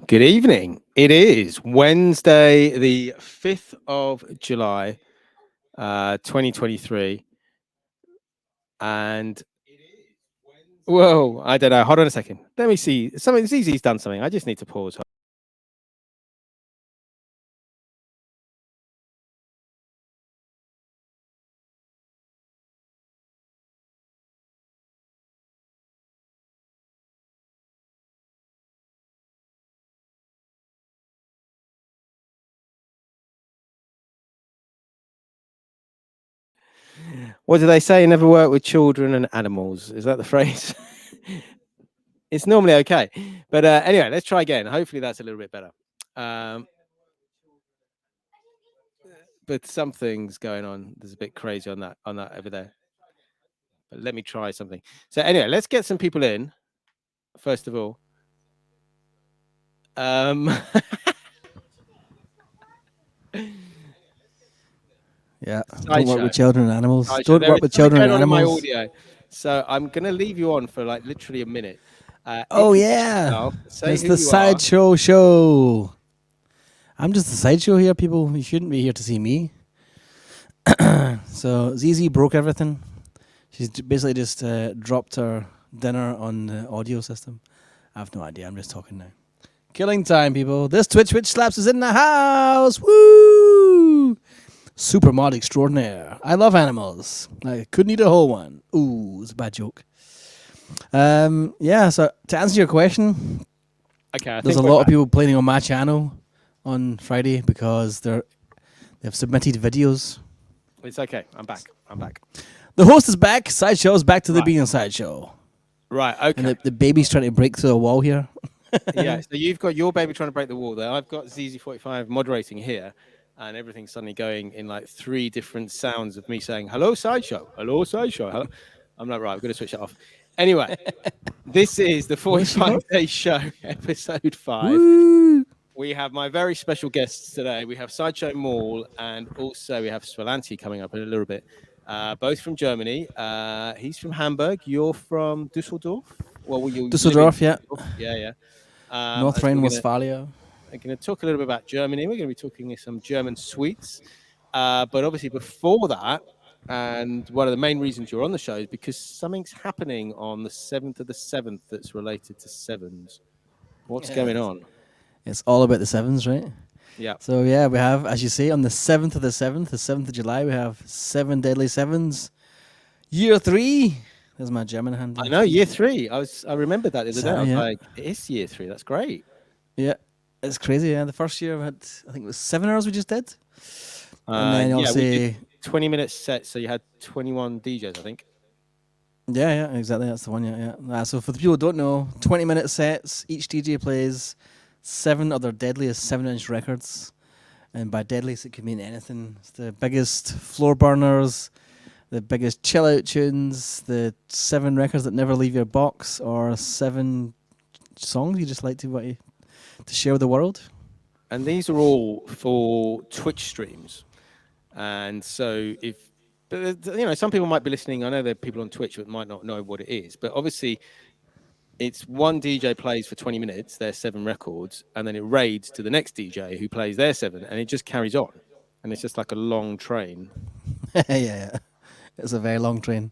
Good evening. It is Wednesday, the 5th of July, 2023. And whoa, I don't know. Hold on a second. Let me see. Something Zizi's done something. I just need to pause. What do they say? Never work with children and animals. Is that the phrase? It's normally okay. But anyway, let's try again. Hopefully that's a little bit better. But something's going on. There's a bit crazy on that over there. But let me try something. So anyway, let's get some people in, first of all. Yeah, don't work with children and animals. Don't work with children and animals. My audio. So I'm going to leave you on for like literally a minute. Oh, yeah. It's the Sideshow show. I'm just the Sideshow here, people. You shouldn't be here to see me. So ZZ broke everything. She's basically just dropped her dinner on the audio system. I have no idea. I'm just talking now. Killing time, people. This Twitch Slaps is in the house. Woo! Super mod extraordinaire. I love animals. I couldn't eat a whole one. Ooh, it's a bad joke. Yeah, so to answer your question, there's a lot of people playing on my channel on Friday because they've submitted videos. It's okay. I'm back. The host is back. Sideshow is back to the being a Sideshow. Right, okay. And the baby's trying to break through the wall here. Yeah, so you've got your baby trying to break the wall there. I've got ZZ45 moderating here. And everything's suddenly going in like 3 different sounds of me saying, hello, Sideshow. Hello, Sideshow. Hello. I'm like, right, I'm going to switch it off. Anyway, this is the 45-day show, episode 5. Woo! We have my very special guests today. We have Sideshow Maule and also we have Svolanksi coming up in a little bit. Both from Germany. He's from Hamburg. You're from Düsseldorf? Well, Düsseldorf, yeah. Yeah. North Rhine-Westphalia. I'm going to talk a little bit about Germany. We're going to be talking some German sweets. But obviously before that, and one of the main reasons you're on the show is because something's happening on the 7th of the 7th that's related to sevens. What's going on? It's all about the sevens, right? Yeah. So, yeah, we have, as you say, on the 7th of the 7th, the 7th of July, we have 7 deadly sevens. Year 3. There's my German hand. I know, year 3. I remembered that the other day. I was yeah. like, it is year 3. That's great. Yeah. It's crazy, yeah. The first year we had, I think it was 7 hours we just did. And then we did 20-minute sets, so you had 21 DJs, I think. Yeah, exactly. That's the one, yeah. So for the people who don't know, 20-minute sets, each DJ plays 7 of their deadliest 7-inch records. And by deadliest, it could mean anything. It's the biggest floor burners, the biggest chill-out tunes, the 7 records that never leave your box, or 7 songs you just like to share with the world. And these are all for Twitch streams. And so some people might be listening. I know there are people on Twitch that might not know what it is, but obviously it's one DJ plays for 20 minutes, their 7 records, and then it raids to the next DJ who plays their 7, and it just carries on. And it's just like a long train. Yeah. It's a very long train.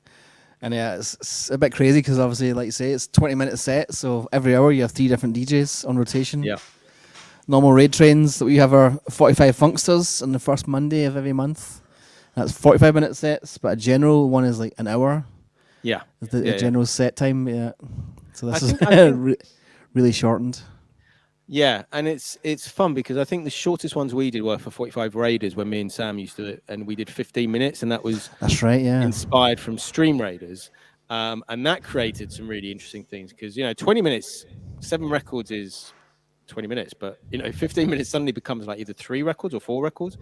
And yeah, it's a bit crazy because obviously, like you say, it's 20-minute set. So every hour you have 3 different DJs on rotation. Yeah. Normal raid trains that we have are 45 Funksters on the first Monday of every month. That's 45-minute sets, but a general one is like an hour. Yeah. The general set time, yeah. So this is really shortened. Yeah, and it's fun because I think the shortest ones we did were for 45 Raiders when me and Sam used to do it, and we did 15 minutes, and that's right, yeah. Inspired from Stream Raiders, and that created some really interesting things because 20 minutes, 7 records is 20 minutes, but 15 minutes suddenly becomes like either 3 records or 4 records.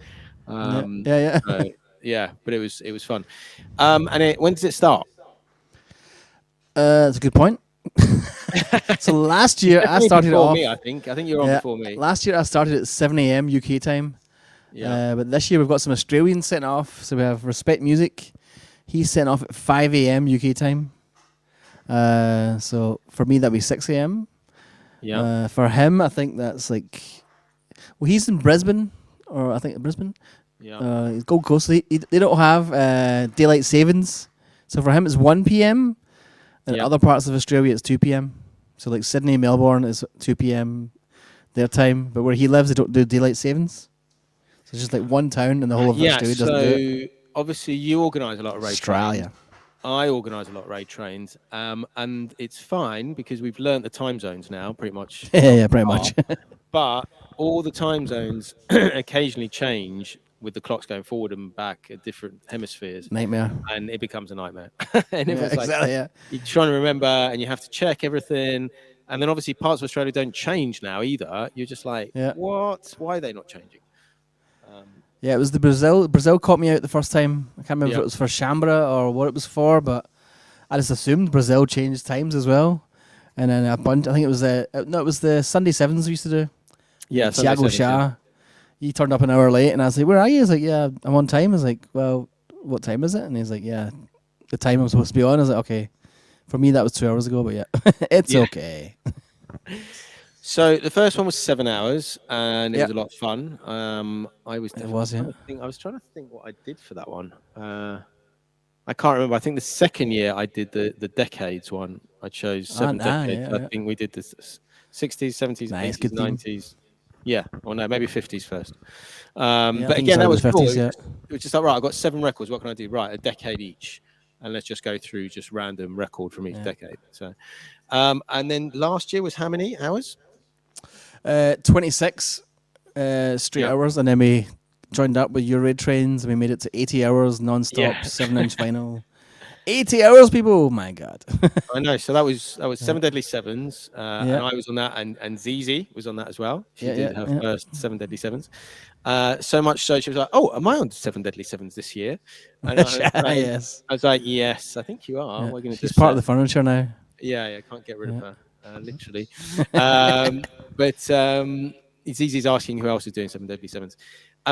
Yeah. Yeah, but it was fun. And when does it start? That's a good point. So last year I started off. Me, I think you're on before me. Last year I started at 7 a.m. UK time. Yeah. But this year we've got some Australians setting off. So we have Respect Music. He's setting off at 5 a.m. UK time. So for me that'd be 6 a.m. Yeah. For him, I think that's like, well, he's in Brisbane, or I think Brisbane. Yeah. Gold Coast. They don't have daylight savings, so for him it's 1 p.m. In Yeah. other parts of Australia, it's 2 p.m. So like Sydney, Melbourne is 2 p.m. their time, but where he lives, they don't do daylight savings. So it's just like one town in the whole of Yeah. Australia doesn't do it. So obviously you organise a lot of raid trains. Australia. I organise a lot of raid trains, and it's fine because we've learnt the time zones now, pretty much. Yeah, Not yeah, pretty far, much. but all the time zones occasionally change with the clocks going forward and back at different hemispheres, Nightmare. and it becomes a nightmare. And it Yeah, was like exactly. Yeah. you're trying to remember, and you have to check everything. And then obviously parts of Australia don't change now either. You're just like, Yeah. what? Why are they not changing? Yeah, it was the Brazil. Brazil caught me out the first time. I can't remember if Yeah. it was for Chambra or what it was for, but I just assumed Brazil changed times as well. And then a bunch. I think it was no, it was the Sunday sevens we used to do. Yeah, Sunday Tiago sevens, yeah. Shah. He turned up an hour late, and I was like, "Where are you?" He's like, "Yeah, I'm on time." I was like, "Well, what time is it?" And he's like, "Yeah, the time I'm supposed to be on." I was like, "Okay." For me, that was 2 hours ago, but yeah, it's Yeah. okay. So the first one was 7 hours, and it Yeah, was a lot of fun. I was it definitely was. Yeah. trying to think. I was trying to think what I did for that one. I can't remember. I think the second year I did the decades one. I chose seven decades. Yeah, I yeah. think we did the 60s, 70s, Nice, 80s, good theme. 90s. Yeah, or no, maybe 50s first. Yeah, I But think you again, that started with was the cool. 50s. Yeah. It was just like, right, I've got 7 records. What can I do? Right, a decade each. And let's just go through just random record from each Yeah. decade. So, and then last year was how many hours? 26 straight Yeah. hours, and then we joined up with your raid trains, and we made it to 80 hours non-stop, Yeah. 7-inch final. 80 hours, people! Oh my god. I know. So that was Yeah. Seven Deadly Sevens, Yeah, and I was on that, and Zizi was on that as well. She yeah, yeah, did her yeah. first Seven Deadly Sevens. So much so she was like, "Oh, am I on Seven Deadly Sevens this year?" And Yes. I was like, "Yes, I think you are. Yeah. We're going to She's just part of the furniture now. yeah, yeah, can't get rid of Yeah. her, literally." But Zizi's asking who else is doing Seven Deadly Sevens.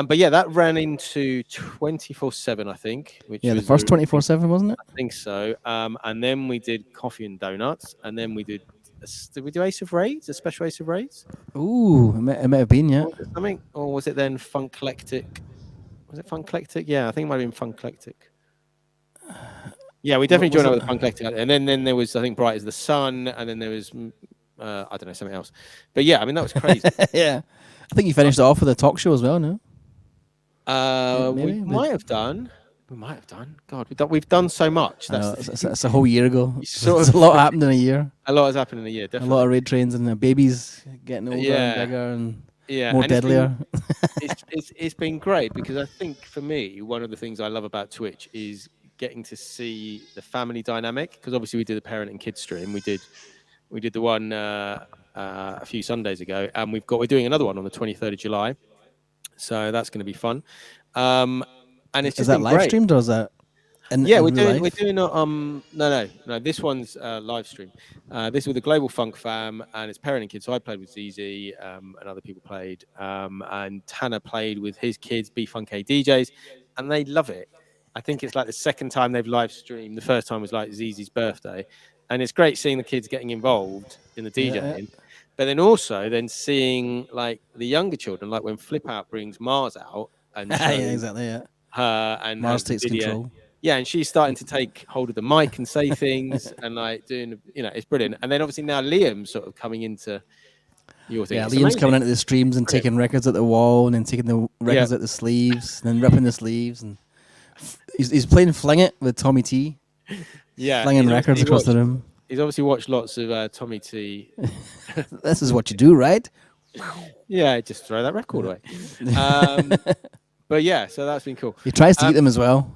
But yeah, that ran into 24/7, I think, which Yeah, the was first 24/7, wasn't it? I think so. And then we did coffee and donuts, and then we did we do Ace of Raids, a special Ace of Raids, Ooh, it might have been, yeah. or was it something, or was it then Funklectic? Was it Funklectic? Yeah, I think it might have been Funklectic. Yeah, we What definitely was joined it? up with Funklectic, and then there was I think Bright as the Sun, and then there was I don't know, something else. But yeah, I mean that was crazy. Yeah. I think you finished it off with a talk show as well, no? We Maybe? might have done. We might have done. God, we've done so much. I That's know, the it's, thing. it's a whole year ago. You sort It's of a lot happened in a year. a lot has happened in a year, A definitely. lot of raid trains and babies getting older and Yeah, bigger and yeah, more and it's been deadlier. it's been great because I think for me one of the things I love about Twitch is getting to see the family dynamic because obviously we did the parent and kids stream. We did the one a few Sundays ago, and we're doing another one on the 23rd of July. So that's going to be fun. And it's Is just that been live great. streamed or is that Yeah, in we're real doing we're life? doing no, this one's live stream. This was the Global Funk Fam, and it's parent and kids. So I played with ZZ, and other people played, and Tanner played with his kids, B Funk A DJs, and they love it. I think it's like the second time they've live streamed. The first time was like ZZ's birthday, and it's great seeing the kids getting involved in the Yeah, DJing, but then also then seeing like the younger children, like when Flip Out brings Mars out and yeah. Yeah, shows exactly, yeah. her and Mars has the takes video. control. Yeah, and she's starting to take hold of the mic and say things and like doing, it's brilliant. And then obviously now Liam's sort of coming into your thing. Yeah, It's Liam's amazing. coming into the streams and Brilliant. taking records at the wall and then taking the Yeah, records at the sleeves and then ripping the sleeves and he's playing Fling It with Tommy T, yeah. flinging records across the room. He's obviously watched lots of Tommy T. This is what you do, right? Yeah, just throw that record away. But yeah, so that's been cool. He tries to eat Um, them as well.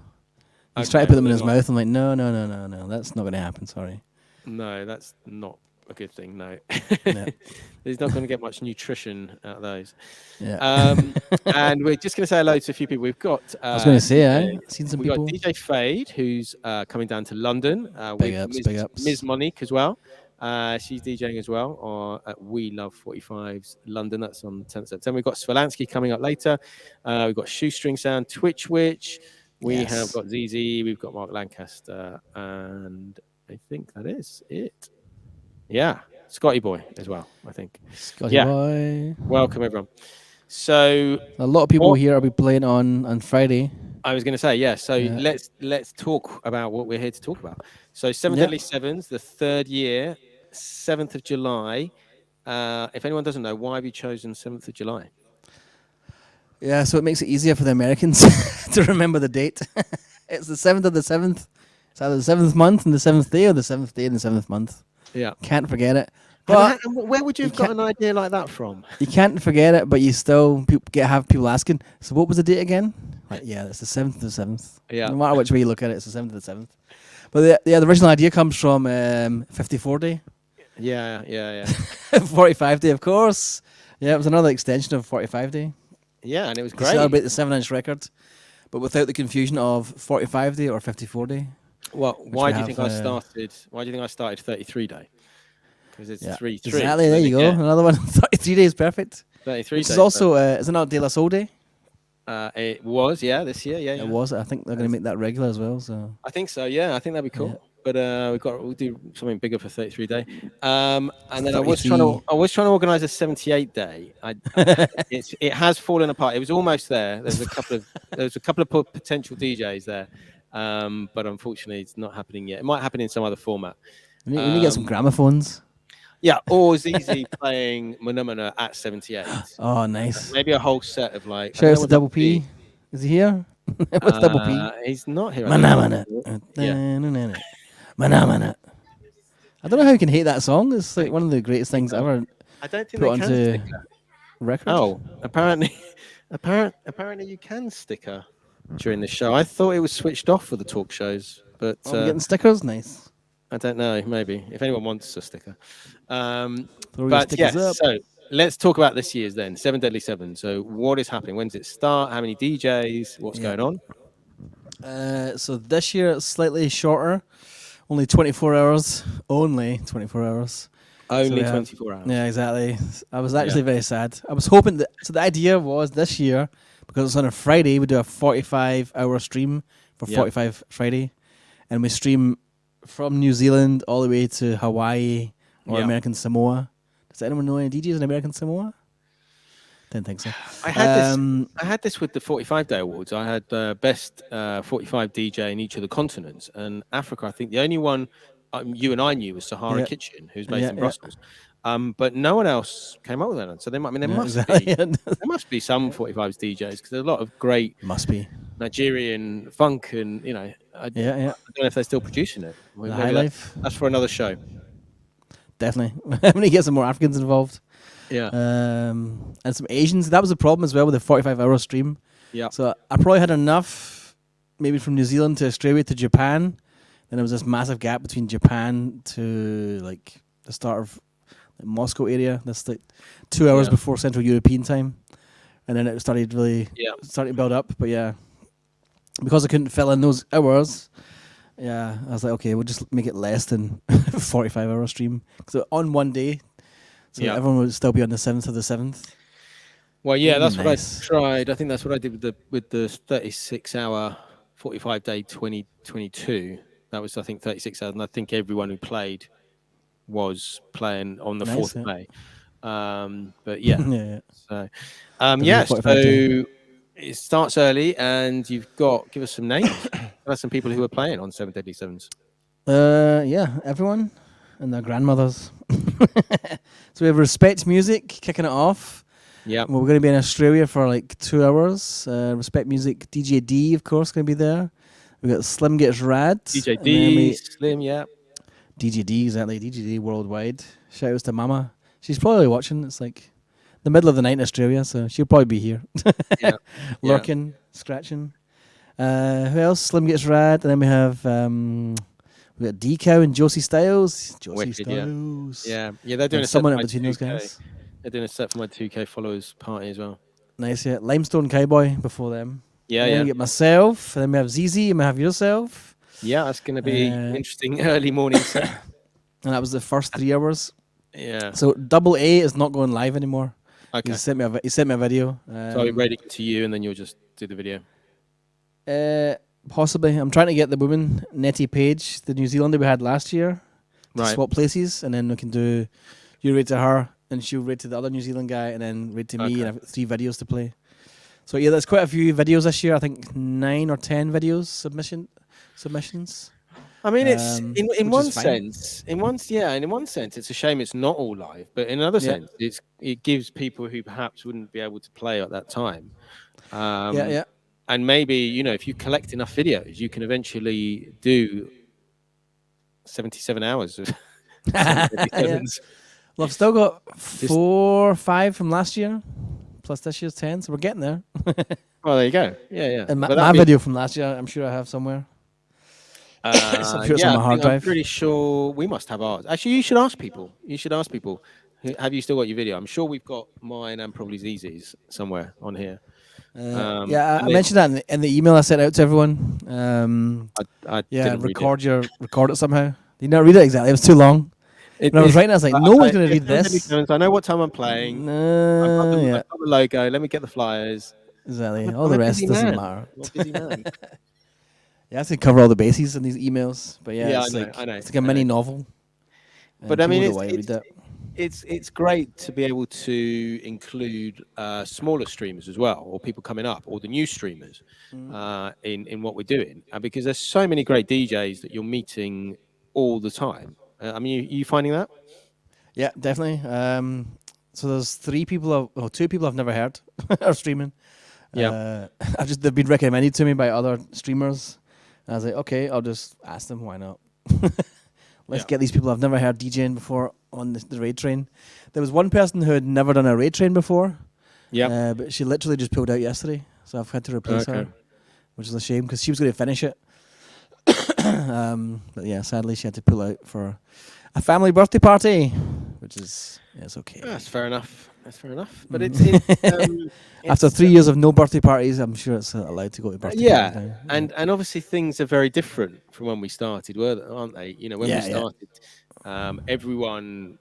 He's trying to okay, put well them in they're his not. mouth. I'm like, no. That's not going to happen. Sorry. No, that's not a good thing. No, Yeah. he's not going to get much nutrition out of those. Yeah. And we're just going to say hello to a few people. We've got I was going to say, DJ, I've seen some we got people. DJ Fade, who's coming down to London Big with ups, big ups. Ms. Monique as well. She's DJing as well or at We Love 45's London. That's on 10th September. We've got Svolanski coming up later. We've got Shoestring Sound, Twitch Witch. We have Yes. got ZZ. We've got Mark Lancaster. And I think that is it. Yeah. Scotty boy as well, I think. Scotty Yeah, boy. welcome everyone. So A lot of people what here will be playing on Friday. I was going to say, yeah. So Yeah. let's talk about what we're here to talk about. So Seven Yeah. Deadly Sevens, the third year, 7th of July. If anyone doesn't know, why have you chosen 7th of July? Yeah, so it makes it easier for the Americans to remember the date. It's the 7th of the 7th. It's either the 7th month and the 7th day or the 7th day and the 7th month. Yeah. Can't forget it. And But where would you have got an idea like that from? you can't forget it, but you still have people asking, so what was the date again? Like, yeah, it's the 7th of the 7th. Yeah. No matter which way you look at it, it's the 7th of the 7th. But the original idea comes from 54 day. Yeah. 45 day, of course. Yeah, it was another extension of 45 day. Yeah, and it was To great. celebrate the 7-inch record, but without the confusion of 45 day or 54 day. Well, why do you have, think I started? Why do you think I started 33 day? Because it's 3-3. Exactly, so there you go. yeah, Another one. 33 days, perfect. 33 Which days. is also, is it not De La Soul Day? It was, this year, yeah. It was. I think they're going to make that regular as well. So I think so, yeah. I think that'd be cool. Yeah. But we'll do something bigger for 33 day. And then I was 33. trying to organise a 78 day. It has fallen apart. It was almost there. There's a couple of potential DJs there, but unfortunately, it's not happening yet. It might happen in some other format. we need to get some gramophones. Yeah, or ZZ playing Manamana at 78. Oh, nice. Maybe a whole set of like. Shout out to Double P. Is he here? What's Double P? He's not here. Manamana. Yeah. Manamana. I don't know how you can hate that song. It's like one of the greatest things ever I don't think put they can onto sticker. record. Oh, apparently you can sticker during the show. I thought it was switched off for the talk shows, but Oh, we're getting stickers? Nice. I don't know. Maybe if anyone wants a sticker. Throw your But stickers yes, up. so let's talk about this year's then. 7 Deadly 7. So what is happening? When does it start? How many DJs? What's going on? So this year it's slightly shorter. Only 24 hours. Only 24 hours. Only we have- 24 hours. Yeah, exactly. I was actually very sad. I was hoping that. So the idea was this year, because it's on a Friday, we do a 45-hour stream for Yeah. 45 Friday, and we stream from New Zealand all the way to Hawaii or Yeah. American Samoa. Does anyone know any DJs in American Samoa? Didn't think so. I had this with the 45 Day Awards. I had best 45 DJ in each of the continents, and Africa. I think the only one you and I knew was Sahara Yeah. Kitchen, who's based Yeah, in yeah. Brussels. But no one else came up with that. So there Yeah, must be some 45s DJs because there's a lot of great Must be. Nigerian funk, and I Yeah, yeah. don't know if they're still producing it. The Maybe high life. that's for another show. Definitely. We need to get some more Africans involved. Yeah. And some Asians. That was the problem as well with the 45-hour stream. Yeah. So I probably had enough, maybe from New Zealand to Australia to Japan. Then there was this massive gap between Japan to like the start of the Moscow area. That's like 2 hours Yeah. before Central European time. And then it started starting to build up. But yeah, because I couldn't fill in those hours, I was like, okay, we'll just make it less than 45-hour stream. So on one day, so Yeah. everyone would still be on the 7th of the 7th. Well, yeah, That'd that's be what nice. I tried. I think that's what I did with the 36-hour, 45 day 2022. That was, I think, 36 hours, and I think everyone who played was playing on the Nice, fourth yeah. day. But yeah, Yeah. so The yeah, 45 day. so it starts early, and you've got give us some names. Give us some people who are playing on 7 Deadly Sevens. Everyone and their grandmothers. So we have Respect Music kicking it off. Yeah, Well, we're going to be in Australia for like 2 hours. Respect Music, DJ D, of course, going to be there. We got Slim Gets Rad. DJ and then D, Slim, yeah. DJ D, exactly. DJ D worldwide. Shout outs to Mama. She's probably watching. It's like the middle of the night in Australia, so she'll probably be here. Yeah. Lurking, scratching. Who else? Slim Gets Rad. And then we have we got D-Cow and Josie Styles. Josie Wicked, yeah. Styles. Yeah, they're doing And a set someone for in my between those 2K. guys. They're doing a set for my 2K followers party as well. Nice, yeah. Limestone Cowboy before them. Yeah, And then yeah. we get myself, and then we have ZZ, and we have yourself. Yeah, that's going to be Uh, interesting early morning set. And that was the first 3 hours. Yeah. So Double A is not going live anymore. Okay. He sent me a video. So I'll be ready to you, and then you'll just do the video. Possibly. I'm trying to get the woman, Nettie Page, the New Zealander we had last year, to Right. swap places, and then we can do you raid to her, and she'll raid to the other New Zealand guy, and then raid to me, Okay. and I've got 3 videos to play. So yeah, there's quite a few videos this year. I think 9 or 10 videos submissions. I mean, it's in Which is one fine. sense, and in one sense, it's a shame it's not all live. But in another Yeah, sense, it gives people who perhaps wouldn't be able to play at that time, yeah, um, yeah. and maybe if you collect enough videos, you can eventually do 77 hours of Yeah. 777s. Well, I've still got Just 4 or 5 from last year, plus this year's 10, so we're getting there. well, there you go. Yeah, yeah. And But my that'd be video from last year, I'm sure I have somewhere. I'm sure it's on yeah. my hard I'm drive. pretty sure we must have ours. Actually, you should ask people. You should ask people. Have you still got your video? I'm sure we've got mine and probably ZZ's somewhere on here. Yeah, I And mentioned that in the email I sent out to everyone. I Yeah, didn't read it. record it somehow. Did not read it exactly. It was too long. When I was It's writing, I was like, no one's going to read this. I know what time I'm playing. Yeah, I've got the logo. Let me get the flyers. exactly. All I'm the a rest busy doesn't man. matter. I'm a busy man. You have to cover all the bases in these emails. But yeah, Yeah, it's like I know, it's like a I know. mini novel, But and I people mean, don't want to read that. it's great to be able to include smaller streamers as well, or people coming up, or the new streamers in what we're doing, because there's so many great DJs that you're meeting all the time. I mean, you finding that? Yeah, definitely. So there's 2 people I've never heard are streaming. Yeah, They've been recommended to me by other streamers. And I was like, okay, I'll just ask them. Why not? Let's yeah, get these people I've never heard DJing before on the raid train. There was one person who had never done a raid train before, yeah. but she literally just pulled out yesterday, so I've had to replace Okay. her, which is a shame because she was going to finish it. But yeah, sadly she had to pull out for a family birthday party, which is it's okay. That's fair enough. That's fair enough. But After 3 years of no birthday parties, I'm sure it's allowed to go to birthday yeah, parties now. and obviously things are very different from when we started, aren't they? When we Yeah, started, everyone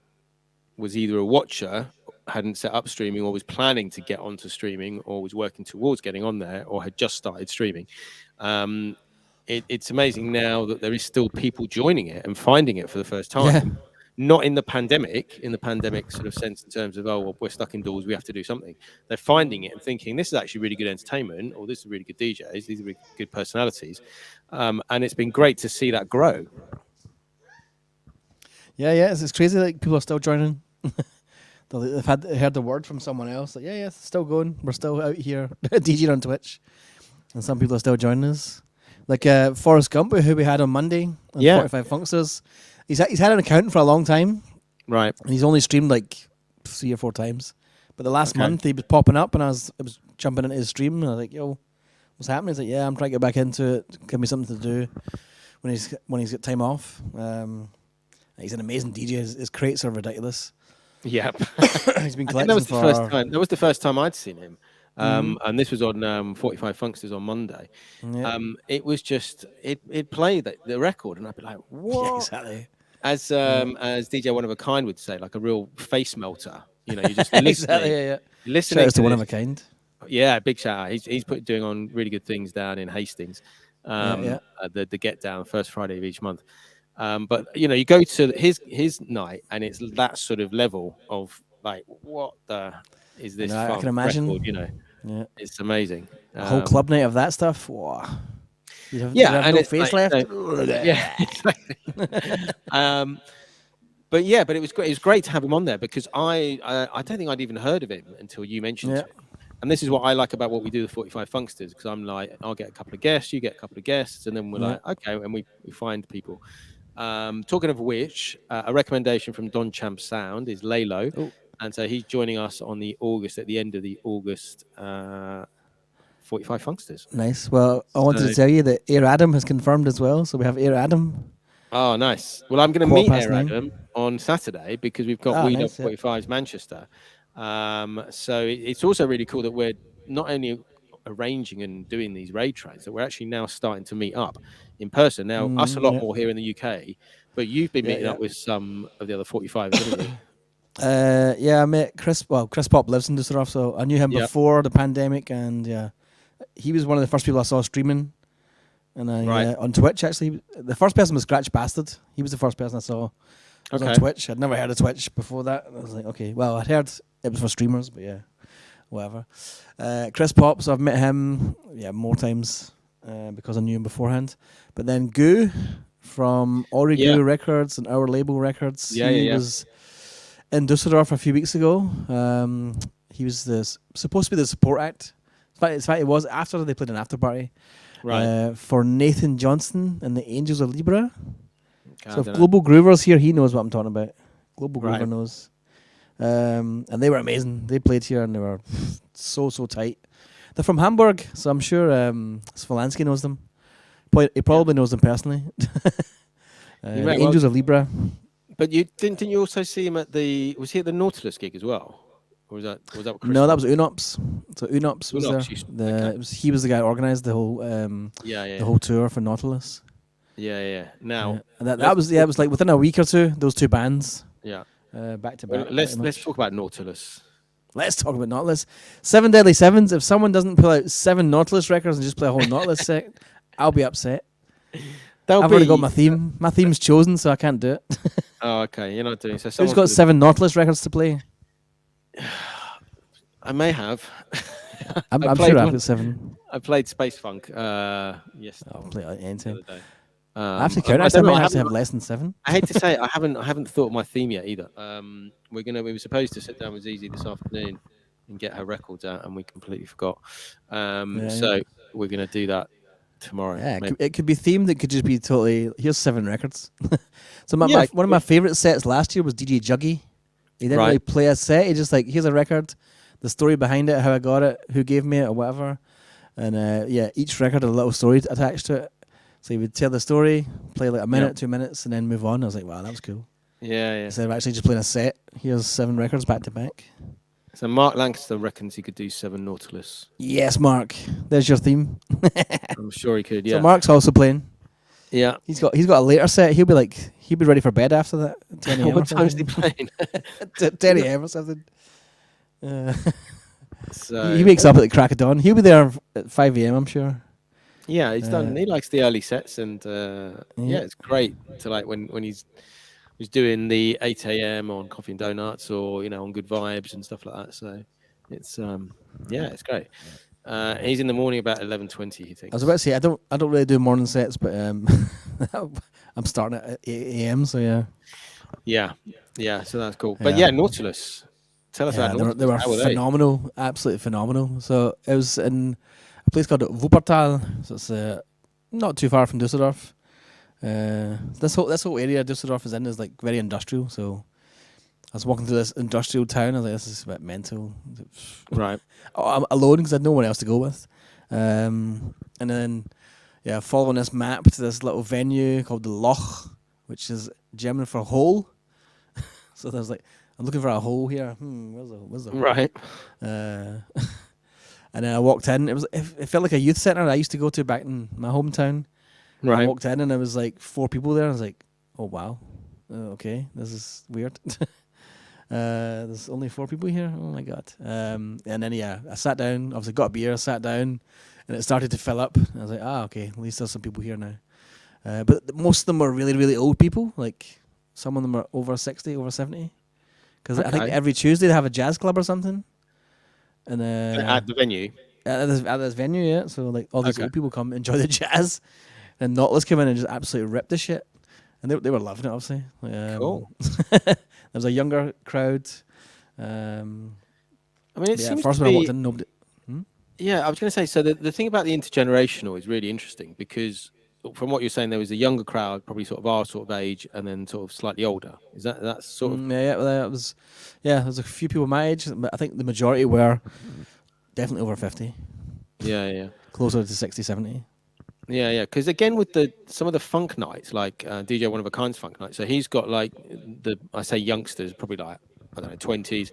was either a watcher, hadn't set up streaming, or was planning to get onto streaming, or was working towards getting on there, or had just started streaming. It's amazing now that there is still people joining it and finding it for the first time. Yeah. Not in the pandemic sort of sense, in terms of, oh, well, we're stuck indoors, we have to do something. They're finding it and thinking this is actually really good entertainment, or this is really good DJs, these are really good personalities, and it's been great to see that grow. Yeah, it's crazy. Like people are still joining. They've heard the word from someone else. Like, yeah, it's still going. We're still out here DJing on Twitch, and some people are still joining us. Like Forrest Gump, who we had on Monday, on Yeah. 45 Funksters. He's had an account for a long time, Right. and he's only streamed like 3 or 4 times. But the last Okay. month he was popping up, and I was jumping into his stream, and I was like, "Yo, what's happening?" He's like, "Yeah, I'm trying to get back into it. Give me something to do when he's got time off." He's an amazing DJ. His crates are ridiculous. Yeah. He's been I think collecting that was the for. first time. That was the first time I'd seen him, and this was on 45 Funksters on Monday. Yeah. It was just it played the record, and I'd be like, "What?" Yeah, exactly. As DJ One of a Kind would say, like a real face melter. You're just listening, Exactly. Yeah. listening Shout out to one of this. a kind. Yeah, big shout out. He's doing on really good things down in Hastings. Yeah. The Get Down, first Friday of each month. But you go to his night, and it's that sort of level of like, what the is this I funk can imagine. record? Yeah. It's amazing. A whole club night of that stuff. Whoa. You'd have and no it's face like, left. yeah, exactly. But it was great. It was great to have him on there because I don't think I'd even heard of him until you mentioned it. And this is what I like about what we do, the 45 Funksters, because I'm like, I'll get a couple of guests, you get a couple of guests, and then we're like, okay, and we find people. Talking of which, a recommendation from Don Champ Sound is Lalo. Oh. And so he's joining us at the end of the August 45 Funksters. Nice. Well, I wanted to tell you that Air Adam has confirmed as well. So we have Air Adam. Oh, nice. Well, I'm going to meet Air Adam on Saturday because we've got We Love 45's Manchester. So it's also really cool that we're not only arranging and doing these raid trains, that we're actually now starting to meet up in person. Now, us a lot more here in the UK, but you've been meeting up with some of the other 45s, haven't you? I met Chris. Well, Chris Pop lives in Düsseldorf, so I knew him before the pandemic, and he was one of the first people I saw streaming. And I Right. on Twitch actually, the first person was Scratch Bastard. He was the first person I saw. It was on Okay. Twitch. I'd never heard of Twitch before that. I was like, okay, well, I'd heard it was for streamers, but yeah, whatever. Chris Pop, so I've met him, more times because I knew him beforehand. But then Goo from Ori Yeah. Goo Records and Our Label Records, Yeah. he Yeah. Yeah. was in Dusseldorf a few weeks ago. He was supposed to be the support act. In fact, it was after they played an after party Right. for Nathan Johnston and the Angels of Libra. Okay, So I if don't know. Global Groover's here, he knows what I'm talking about. Global Right. Groover knows. And they were amazing. They played here and they were so tight. They're from Hamburg, so I'm sure Svolanski knows them. He probably knows them personally. You The may well. Angels of Libra. But you didn't you also see him at the? Was he at the Nautilus gig as well, or was that with No, that Criztoz? was Unops. So Unops was there. Okay. He was the guy who organised the whole Yeah. the Yeah. whole tour for Nautilus. Yeah. Now And that let's was talk, it was like within a week or two. Those two bands yeah. back to Well, back, pretty let's much. talk about Nautilus. Let's talk about Nautilus. 7 Deadly Sevens. If someone doesn't pull out 7 Nautilus records and just play a whole Nautilus set, I'll be upset. That'll I've already got be. my theme. My theme's chosen, so I can't do it. Oh, okay. You're not doing so. Who's Someone's got gonna. 7 Nautilus records to play? I may have. I'm I sure played I've one. got 7. I played Space Funk. Yes, I'll play it the anytime. other day. I have to count. I I don't know. might I actually haven't. have less than 7. I hate to say it, I haven't thought of my theme yet either. We were supposed to sit down with Zizi this afternoon and get her records out, and we completely forgot. Yeah. So we're gonna do that tomorrow. Yeah, maybe. it could be themed. It could just be totally. Here's 7 records. So Yeah, one of my favorite sets last year was DJ Juggy. He didn't really right. play a set. He just like, here's a record, the story behind it, how I got it, who gave me it, or whatever. And each record had a little story attached to it. So he would tell the story, play like a minute, 2 minutes, and then move on. I was like, wow, that was cool. Yeah. Instead of actually just playing a set, here's 7 records back to back. So Mark Lancaster reckons he could do 7 Nautilus. Yes, Mark. There's your theme. I'm sure he could. So Yeah. Mark's also playing. Yeah. He's got a later set. He'll be ready for bed after that. 10 a.m. or What time's he something. playing? 10 a.m. or something. Uh, So he wakes up at the crack of dawn. He'll be there at 5 a.m. I'm sure. yeah, he's done. He likes the early sets, and Yeah. it's great to like when he's doing the 8 a.m. on Coffee and Donuts, or on Good Vibes and stuff like that. So it's it's great. He's in the morning about 11:20. He I thinks. was about to say I don't really do morning sets, but I'm starting at 8 a.m. So Yeah. So that's cool. But yeah, Nautilus. Tell us about Nautilus. they were How were they? phenomenal, absolutely phenomenal. So it was in a place called Wuppertal. So it's not too far from Dusseldorf. This whole area Dusseldorf is in is like very industrial. So I was walking through this industrial town. I was like, this is a bit mental. Right. I'm alone because I had no one else to go with. And then, following this map to this little venue called the Loch, which is German for hole. So there's like, I'm looking for a hole here. Where's the hole? Right. And then I walked in. It felt like a youth centre I used to go to back in my hometown. I Right. walked in and there was like 4 people there. I was like, oh wow, okay, this is weird. There's only 4 people here. Oh my god. And then I sat down. Obviously got a beer. Sat down, and it started to fill up. I was like, okay, at least there's some people here now. But most of them were really really old people. Like some of them are over 60, over 70. Because I think Okay. every Tuesday they have a jazz club or something. And At the venue. at this venue, yeah. So like all these Okay. old people come enjoy the jazz, and Nautilus came in and just absolutely ripped the shit, and they were loving it. Obviously, Cool. There was a younger crowd. I mean, it seems First to when I be. walked in, nobody. Yeah, I was going to say. So the thing about the intergenerational is really interesting because from what you're saying, there was a younger crowd, probably sort of our sort of age, and then sort of slightly older. Is that's sort of It was. Yeah, there's a few people my age, but I think the majority were definitely over 50, yeah. closer to 60, 70. Yeah. Because again, with some of the funk nights, like DJ One of a Kind's funk night, so he's got like I say youngsters, probably like I don't know 20s,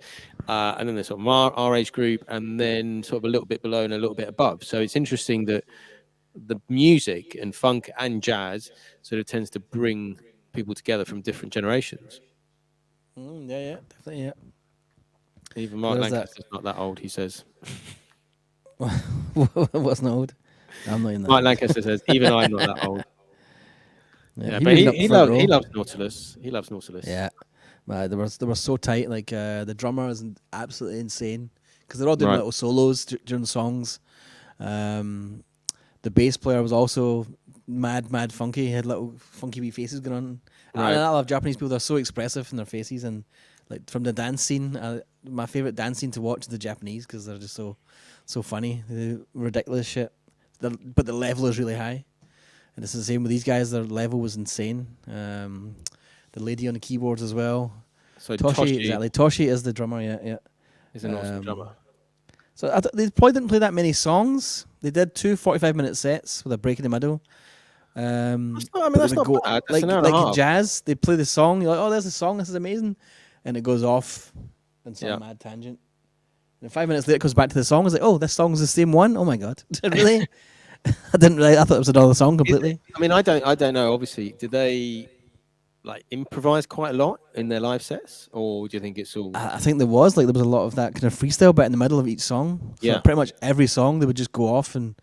and then there's sort of our age group, and then sort of a little bit below and a little bit above. So it's interesting that the music and funk and jazz sort of tends to bring people together from different generations. Yeah, definitely, yeah. Even Mark Where's that? Lancaster's not that old, he says. What's not old? I'm not in that. Mike Lancaster says, even I'm not that old. Yeah, Yeah, he but was up he front loves row. Nautilus. He loves Nautilus. Yeah, they were so tight. Like the drummer is absolutely insane because they're all doing Right. little solos during the songs. Um, the bass player was also mad funky. He had little funky wee faces going on. Right. And I love Japanese people. They're so expressive in their faces and like from the dance scene. My favorite dance scene to watch is the Japanese because they're just so funny. The ridiculous shit. But the level is really high. And it's the same with these guys. Their level was insane. The lady on the keyboards as well. So Toshi, exactly. Toshi is the drummer. Yeah. is an awesome drummer. So they probably didn't play that many songs. They did 2 45-minute sets with a break in the middle. But That's they would not go bad. That's an hour and a like half. jazz. They play the song. You're like, oh, there's a song. This is amazing, and it goes off in some mad tangent. And 5 minutes later, it comes back to the song. It's like, oh, this song's the same one. Oh my god, really? I didn't. I thought it was another song completely. I don't know. Obviously, did they like improvise quite a lot in their live sets, or do you think it's all? I think there was a lot of that kind of freestyle bit in the middle of each song. So Yeah. pretty much every song they would just go off and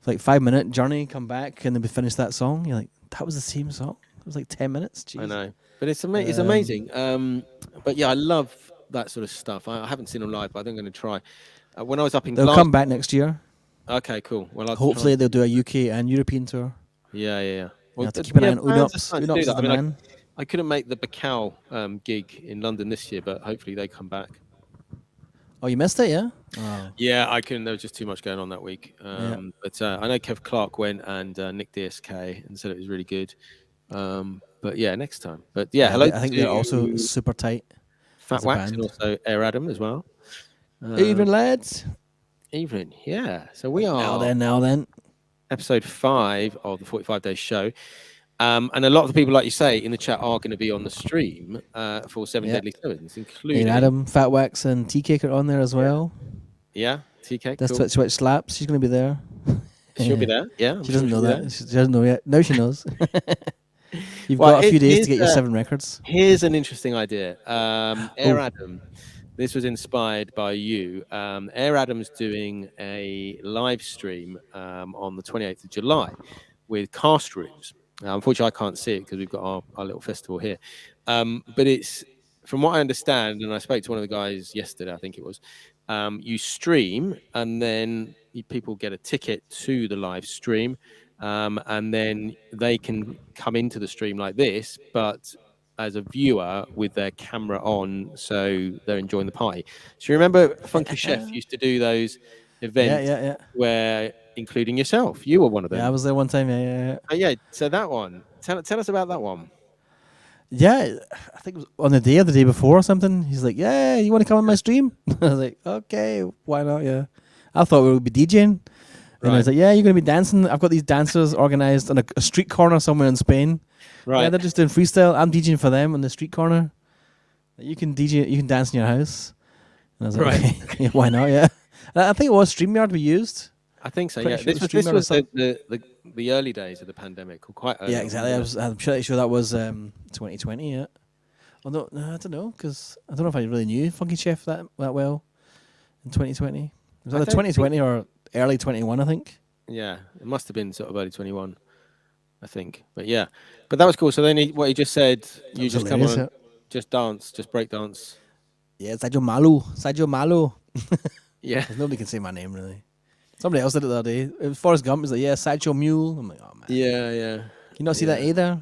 like 5 minute journey, come back, and then we finish that song. You're like, that was the same song. It was like 10 minutes. Jeez. I know, but it's amazing. But yeah, I love that sort of stuff. I haven't seen them live, but I think I'm going to try. When I was up in They'll Glasgow, come back next year. Okay, cool. Well, Hopefully they'll do a UK and European tour. Yeah. Well, to keep an eye on Unops. Unops is the man. I couldn't make the Bacau gig in London this year, but hopefully they come back. Oh, you missed it, yeah? Oh. Yeah, I couldn't. There was just too much going on that week. But I know Kev Clark went and Nick DSK and said it was really good. But yeah, next time. But yeah, hello. I think they're also super tight. Fat Wax and also Air Adam as well. Evening, lads. Evening, yeah. So we are now then. Episode 5 of the 45 Days Show. And a lot of the people, like you say, in the chat are going to be on the stream for 7 Deadly Sevens, including Adam, Fat Wax, and Tea Cake are on there as well. Yeah, Tea Cake. That's cool. Twitch Slaps. She's going to be there. She'll be there. Yeah, she doesn't know that. She doesn't know yet. Now she knows. You've got a few days to get your 7 records. Here's an interesting idea. Air Adam. This was inspired by you. Air Adam's doing a live stream on the 28th of July with cast rooms. Unfortunately, I can't see it because we've got our little festival here. But it's, from what I understand, and I spoke to one of the guys yesterday, I think it was, you stream and then people get a ticket to the live stream and then they can come into the stream like this, but as a viewer with their camera on, so they're enjoying the party. So you remember Funky Chef used to do those events where, including yourself, you were one of them. Yeah, I was there one time. Yeah. So that one, tell us about that one. Yeah, I think it was on the day before or something. He's like, "Yeah, you want to come on my stream?" I was like, "Okay, why not?" Yeah, I thought we would be DJing. And I was like, "Yeah, you're going to be dancing. I've got these dancers organized on a street corner somewhere in Spain. Right? Yeah, they're just doing freestyle. I'm DJing for them on the street corner. You can DJ, you can dance in your house." And I was like, "Okay, yeah, why not?" Yeah, I think it was StreamYard we used. I think so. Yeah, this was the early days of the pandemic, or quite early. Yeah, exactly. I'm pretty sure that was 2020. Yeah. Although I don't know, because I don't know if I really knew Funky Chef that well in 2020. Was that 2020 or early 21? I think. Yeah, it must have been sort of early 21, I think. But yeah, but that was cool. So then what he just said, you just come on, just dance, just break dance. Yeah, Sideshow Maule. Yeah, nobody can say my name really. Somebody else did it the other day. It was Forrest Gump. He's like, "Yeah, Sideshow Maule." I'm like, "Oh man." Yeah. Can you not see that either?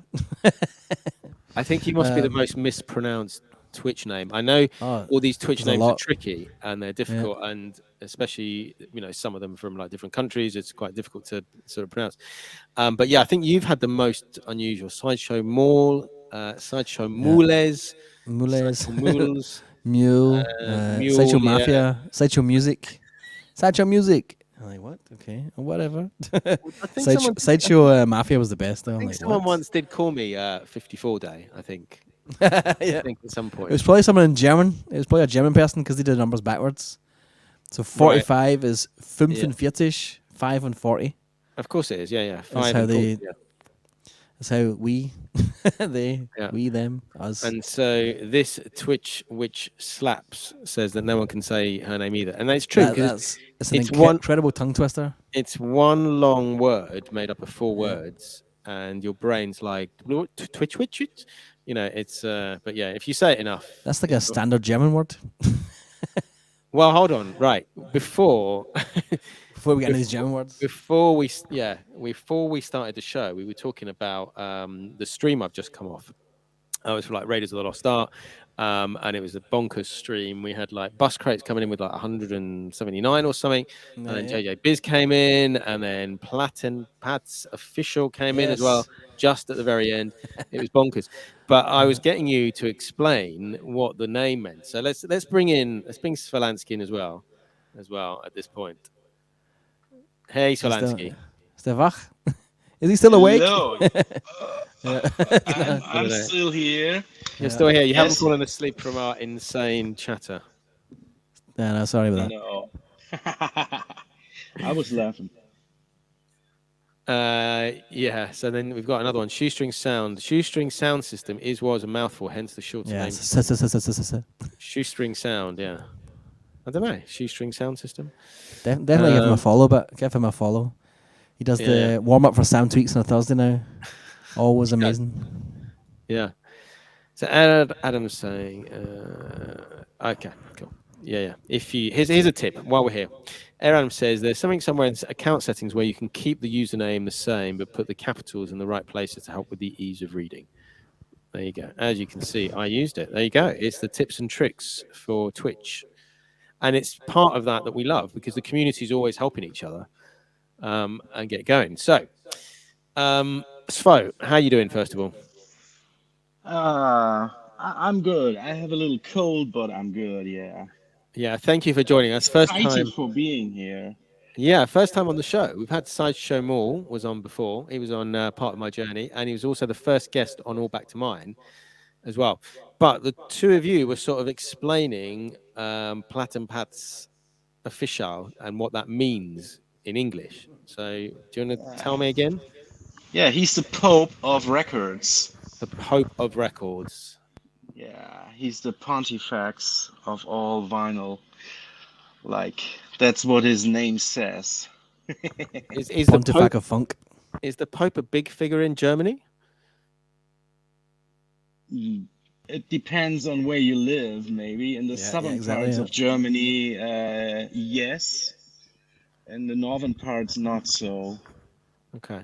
I think he must be the most mispronounced Twitch name. I know all these Twitch names are tricky and they're difficult, and especially some of them from like different countries, it's quite difficult to sort of pronounce. But yeah, I think you've had the most unusual Sideshow Maule, Sideshow Maules, Mule, Sideshow Mafia, Sideshow Music. I'm like, what? Okay, whatever. Sideshow Mafia was the best, though. I think someone once did call me 54 Day, I think. Yeah. I think at some point. It was probably someone in German. It was probably a German person because they did numbers backwards. So 45 is 45, 5 and 40. Of course it is, yeah. That's how we They, Yeah. we, them, us. And so this Twitch witch slaps says that no one can say her name either, and that's true because It's an it's one incredible tongue twister. it's one long word made up of four words, and your brain's like twitch twitch it. You know, it's but yeah, if you say it enough, That's like a standard German word. well, hold on, right before Before we get into these before German words. before we started the show, we were talking about the stream I've just come off. It was for like Raiders of the Lost Ark, and it was a bonkers stream. We had like bus crates coming in with like 179 or something, and then Yeah. JJ Biz came in, and then Platin Pat's official came in as well, Yes. just at the very end. It was bonkers. But I was getting you to explain what the name meant. So let's bring Svolanski in as well at this point. Hey, Is the Svolanski. is the wach? Is he still awake? Hello. Yeah. I'm still here. You're Yeah. still here. You haven't Yes. fallen asleep from our insane chatter. Yeah, no, sorry about that. No. I was laughing. Yeah. So then we've got another one. Shoestring sound. Shoestring sound system was a mouthful, hence the shorter Yeah. name. Shoestring sound. Yeah. I don't know. Shoestring sound system. Definitely give him a follow, but give him a follow. He does Yeah. the warm up for sound tweaks on a Thursday now. Always amazing. Yeah. So Adam's saying, okay, cool. Yeah. If you here's a tip while we're here. Adam says there's something somewhere in account settings where you can keep the username the same but put the capitals in the right places to help with the ease of reading. There you go. As you can see, I used it. There you go. It's the tips and tricks for Twitch, and it's part of that we love because the community is always helping each other and get going. So, Svo, how you doing? First of all. I'm good. I have a little cold, but I'm good. Yeah. Yeah, thank you for joining us. First Excited time. for being here. Yeah, first time on the show. We've had Sideshow Maule was on before. He was on Part of My Journey, and he was also the first guest on All Back to Mine as well. But the two of you were sort of explaining Platin Pat's official and what that means in English. So do you want to tell me again? Yeah, he's the Pope of records. The Pope of Records. Yeah, he's the Pontifex of all vinyl. Like, that's what his name says. Is the Pope of Funk. Is the Pope a big figure in Germany? It depends on where you live, maybe. In the southern parts of Germany, yes. In the northern parts, not so. Okay.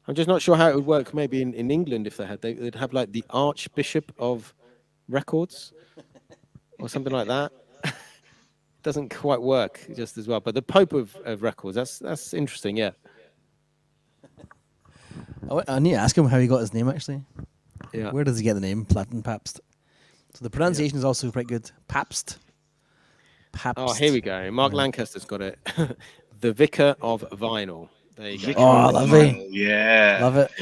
I'm just not sure how it would work maybe in England if they'd have like the Archbishop of Records or something like that. Doesn't quite work just as well. But the Pope of Records, that's interesting, yeah. I need to ask him how he got his name actually. Yeah. Where does he get the name Platin Pabst? So the pronunciation is also quite good. Pabst. Oh, here we go. Mark Lancaster's got it. The Vicar of Vinyl. There you go. Oh, lovely. Yeah.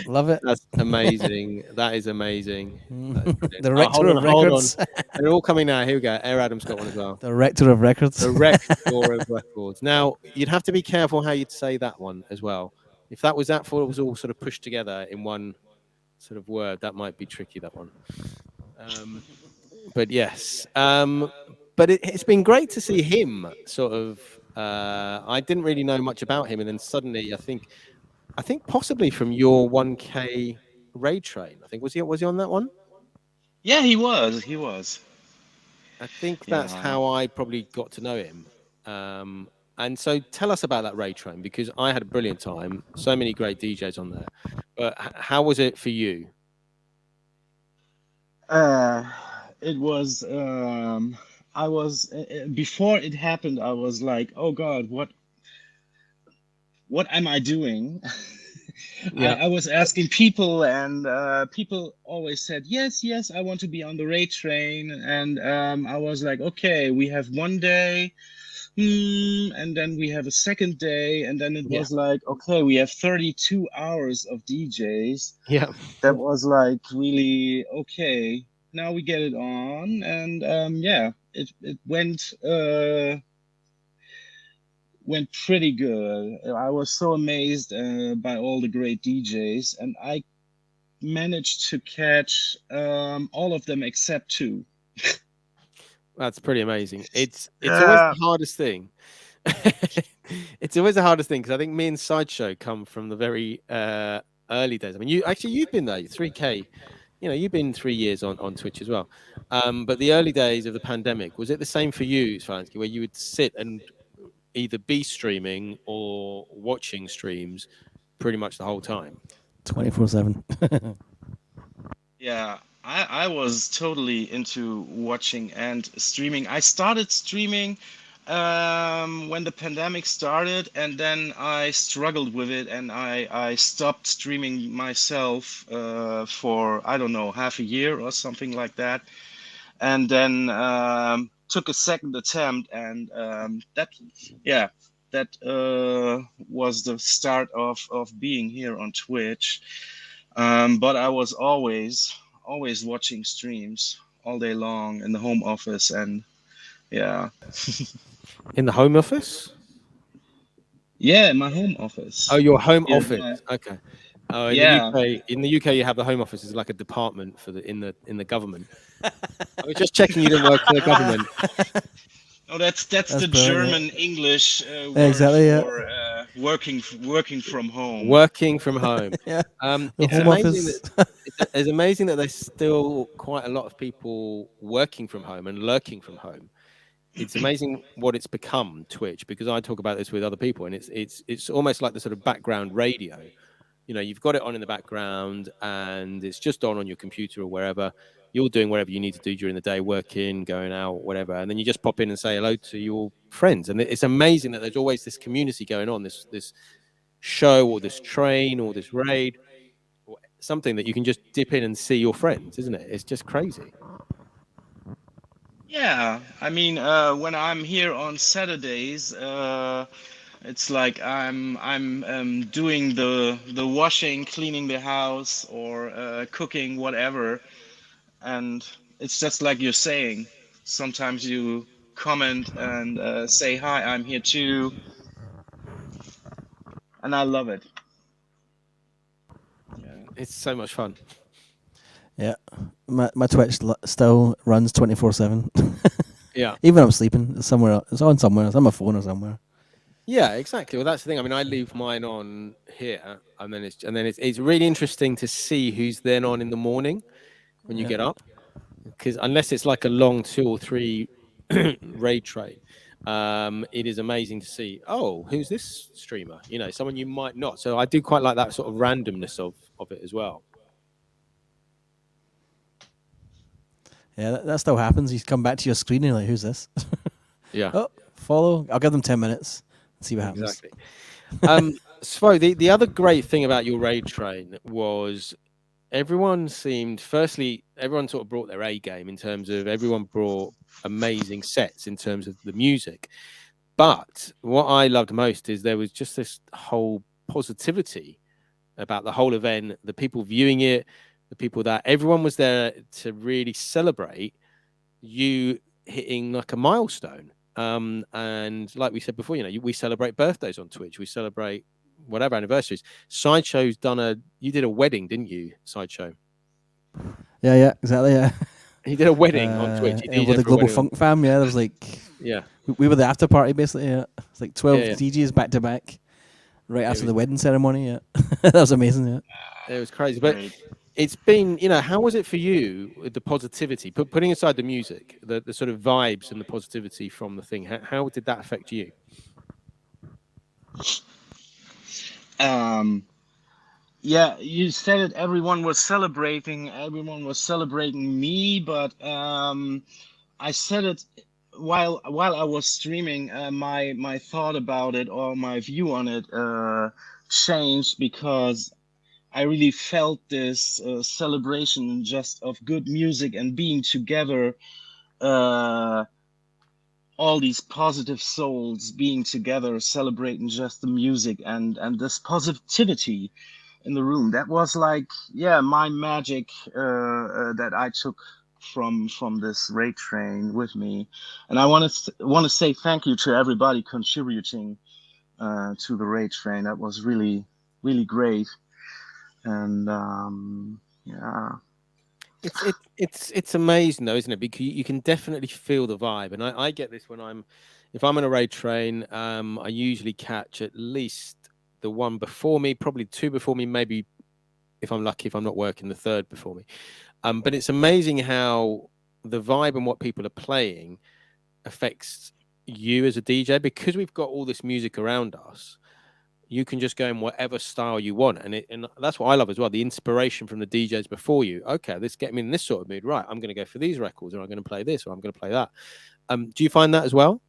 Love it. That's amazing. That is amazing. The Rector of Records. They're all coming now. Here we go. Air Adam's got one as well. The Rector of Records. The Rector of Records. Now, you'd have to be careful how you'd say that one as well. If that was all sort of pushed together in one sort of word, that might be tricky, that one. But yes. But it's been great to see him sort of. I didn't really know much about him, and then suddenly, I think possibly from your 1K raid train. I think was he on that one? Yeah, he was. I think that's how I probably got to know him. And so, tell us about that raid train because I had a brilliant time. So many great DJs on there. But how was it for you? It was. I was before it happened. I was like, "Oh God, what am I doing?" Yeah. I was asking people, and people always said, "Yes, yes, I want to be on the raid train." And I was like, "Okay, we have one day, and then we have a second day, and then it was like, okay, we have 32 hours of DJs." Yeah, that was like really okay. Now we get it on, and it went pretty good. I was so amazed by all the great DJs, and I managed to catch all of them except two. That's pretty amazing. It's always Yeah. the hardest thing. It's always the hardest thing because I think me and Sideshow come from the very early days. I mean, you've been there, 3K. You know, you've been 3 years on Twitch as well. But the early days of the pandemic, was it the same for you, Svolanski, where you would sit and either be streaming or watching streams pretty much the whole time? 24/7. Yeah, I was totally into watching and streaming. I started streaming when the pandemic started, and then I struggled with it, and I stopped streaming myself for, I don't know, half a year or something like that, and then took a second attempt, and yeah, that was the start of being here on Twitch. But I was always watching streams all day long in the home office, and yeah, In the home office? yeah, in my home Oh, office. your home Here, office. my, Okay. Oh, in the yeah. UK, you have the home office is like a department for the government. I was just checking you didn't work for the government. Oh, that's That's the brilliant. German English Yeah, word exactly. Yeah. for working from home. Working from home. Yeah. The It's home Yeah. amazing office. that it's amazing that there's still quite a lot of people working from home and lurking from home. It's amazing what it's become, Twitch, because I talk about this with other people, and it's almost like the sort of background radio. You know, you've got it on in the background, and it's just on your computer or wherever. You're doing whatever you need to do during the day, working, going out, whatever, and then you just pop in and say hello to your friends. And it's amazing that there's always this community going on, this show or this train or this raid or something that you can just dip in and see your friends, isn't it? It's just crazy. Yeah, I mean, when I'm here on Saturdays, it's like I'm doing the washing, cleaning the house, or cooking, whatever, and it's just like you're saying. Sometimes you comment and say hi, I'm here too, and I love it. Yeah. It's so much fun. Yeah. My Twitch still runs 24/7. Yeah. Even when I'm sleeping, it's somewhere. It's on somewhere. It's on my phone or somewhere. Yeah, exactly. Well, that's the thing. I mean, I leave mine on here, and then it's really interesting to see who's then on in the morning when you Yeah. get up, because unless it's like a long 2 or 3 raid train, it is amazing to see. Oh, who's this streamer? You know, someone you might not. So I do quite like that sort of randomness of it as well. Yeah, that still happens. You come back to your screen and you're like, who's this? Yeah, Oh, follow. I'll give them 10 minutes and see what happens. exactly. So the other great thing about your raid train was everyone sort of brought their A game in terms of everyone brought amazing sets in terms of the music. But what I loved most is there was just this whole positivity about the whole event, the people viewing it, the people that everyone was there to really celebrate you hitting like a milestone. And like we said before, you know, we celebrate birthdays on Twitch, we celebrate whatever anniversaries. Sideshow's you did a wedding, didn't you, Sideshow? Yeah, exactly. Yeah. He did a wedding on Twitch. He With DJed the for a Global wedding. Funk fam. Yeah, there was like Yeah, we were the after party basically. Yeah, it's like 12 yeah. DJs back to back, right after was- the wedding ceremony. Yeah, that was amazing. Yeah. It was crazy, but Great. it's been, you know, how was it for you with the positivity, putting aside the music, the sort of vibes and the positivity from the thing? How did that affect you? Um, yeah, you said it. Everyone was celebrating. Everyone was celebrating me, but I said it while I was streaming. My thought about it or my view on it changed because I really felt this celebration just of good music and being together. Uh, all these positive souls being together, celebrating just the music and this positivity in the room. That was like, yeah, my magic that I took from this raid train with me. And I want to say thank you to everybody contributing to the raid train. That was really great. And Yeah. It's amazing though, isn't it? Because you can definitely feel the vibe, and I get this when if I'm on a raid train, I usually catch at least the one before me, probably two before me, maybe if I'm lucky, if I'm not working, the third before me. But it's amazing how the vibe and what people are playing affects you as a DJ, because we've got all this music around us. You can just go in whatever style you want, and that's what I love as well. The inspiration from the DJs before you. Okay, this get me in this sort of mood. Right, I'm going to go for these records, or I'm going to play this, or I'm going to play that. Do you find that as well?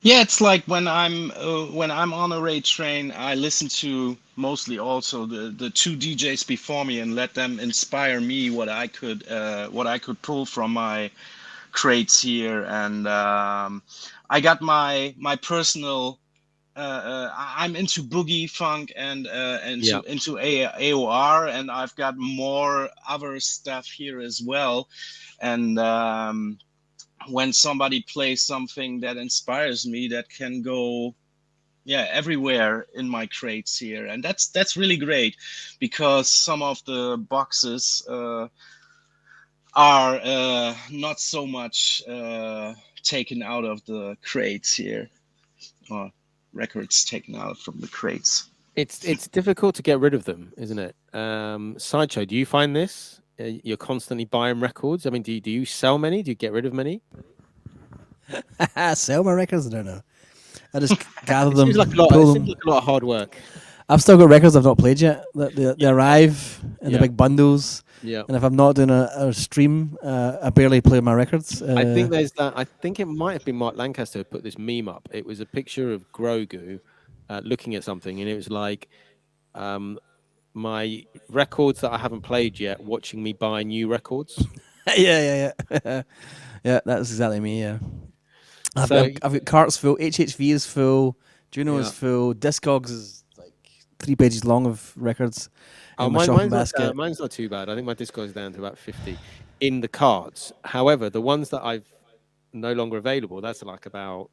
Yeah, it's like when I'm on a raid train, I listen to mostly also the two DJs before me and let them inspire me what I could pull from my crates here. And I got my personal. I'm into boogie funk and Yeah. into AOR, and I've got more other stuff here as well. And when somebody plays something that inspires me, that can go, yeah, everywhere in my crates here, and that's really great, because some of the boxes are not so much taken out of the crates here, or records taken out from the crates. It's difficult to get rid of them, isn't it? Sideshow, do you find this? You're constantly buying records. I mean, do you sell many? Do you get rid of many? Sell my records? I don't know. I just gather It them, seems like a lot. It pull seems them. like a lot of hard work. I've still got records I've not played yet. They Yeah. arrive in the Yeah. big bundles, Yeah. and if I'm not doing a stream, I barely play my records. I think there's that. I think it might have been Mark Lancaster who put this meme up. It was a picture of Grogu looking at something, and it was like, um, my records that I haven't played yet, watching me buy new records. Yeah. Yeah, that's exactly me. Yeah, So I've got carts full. HHV is full. Juno is yeah. full. Discogs is like 3 pages long of records Oh, in my shopping mine's not basket. mine's not too bad. I think my Discord is down to about 50 in the cards. However, the ones that I've no longer available, that's like about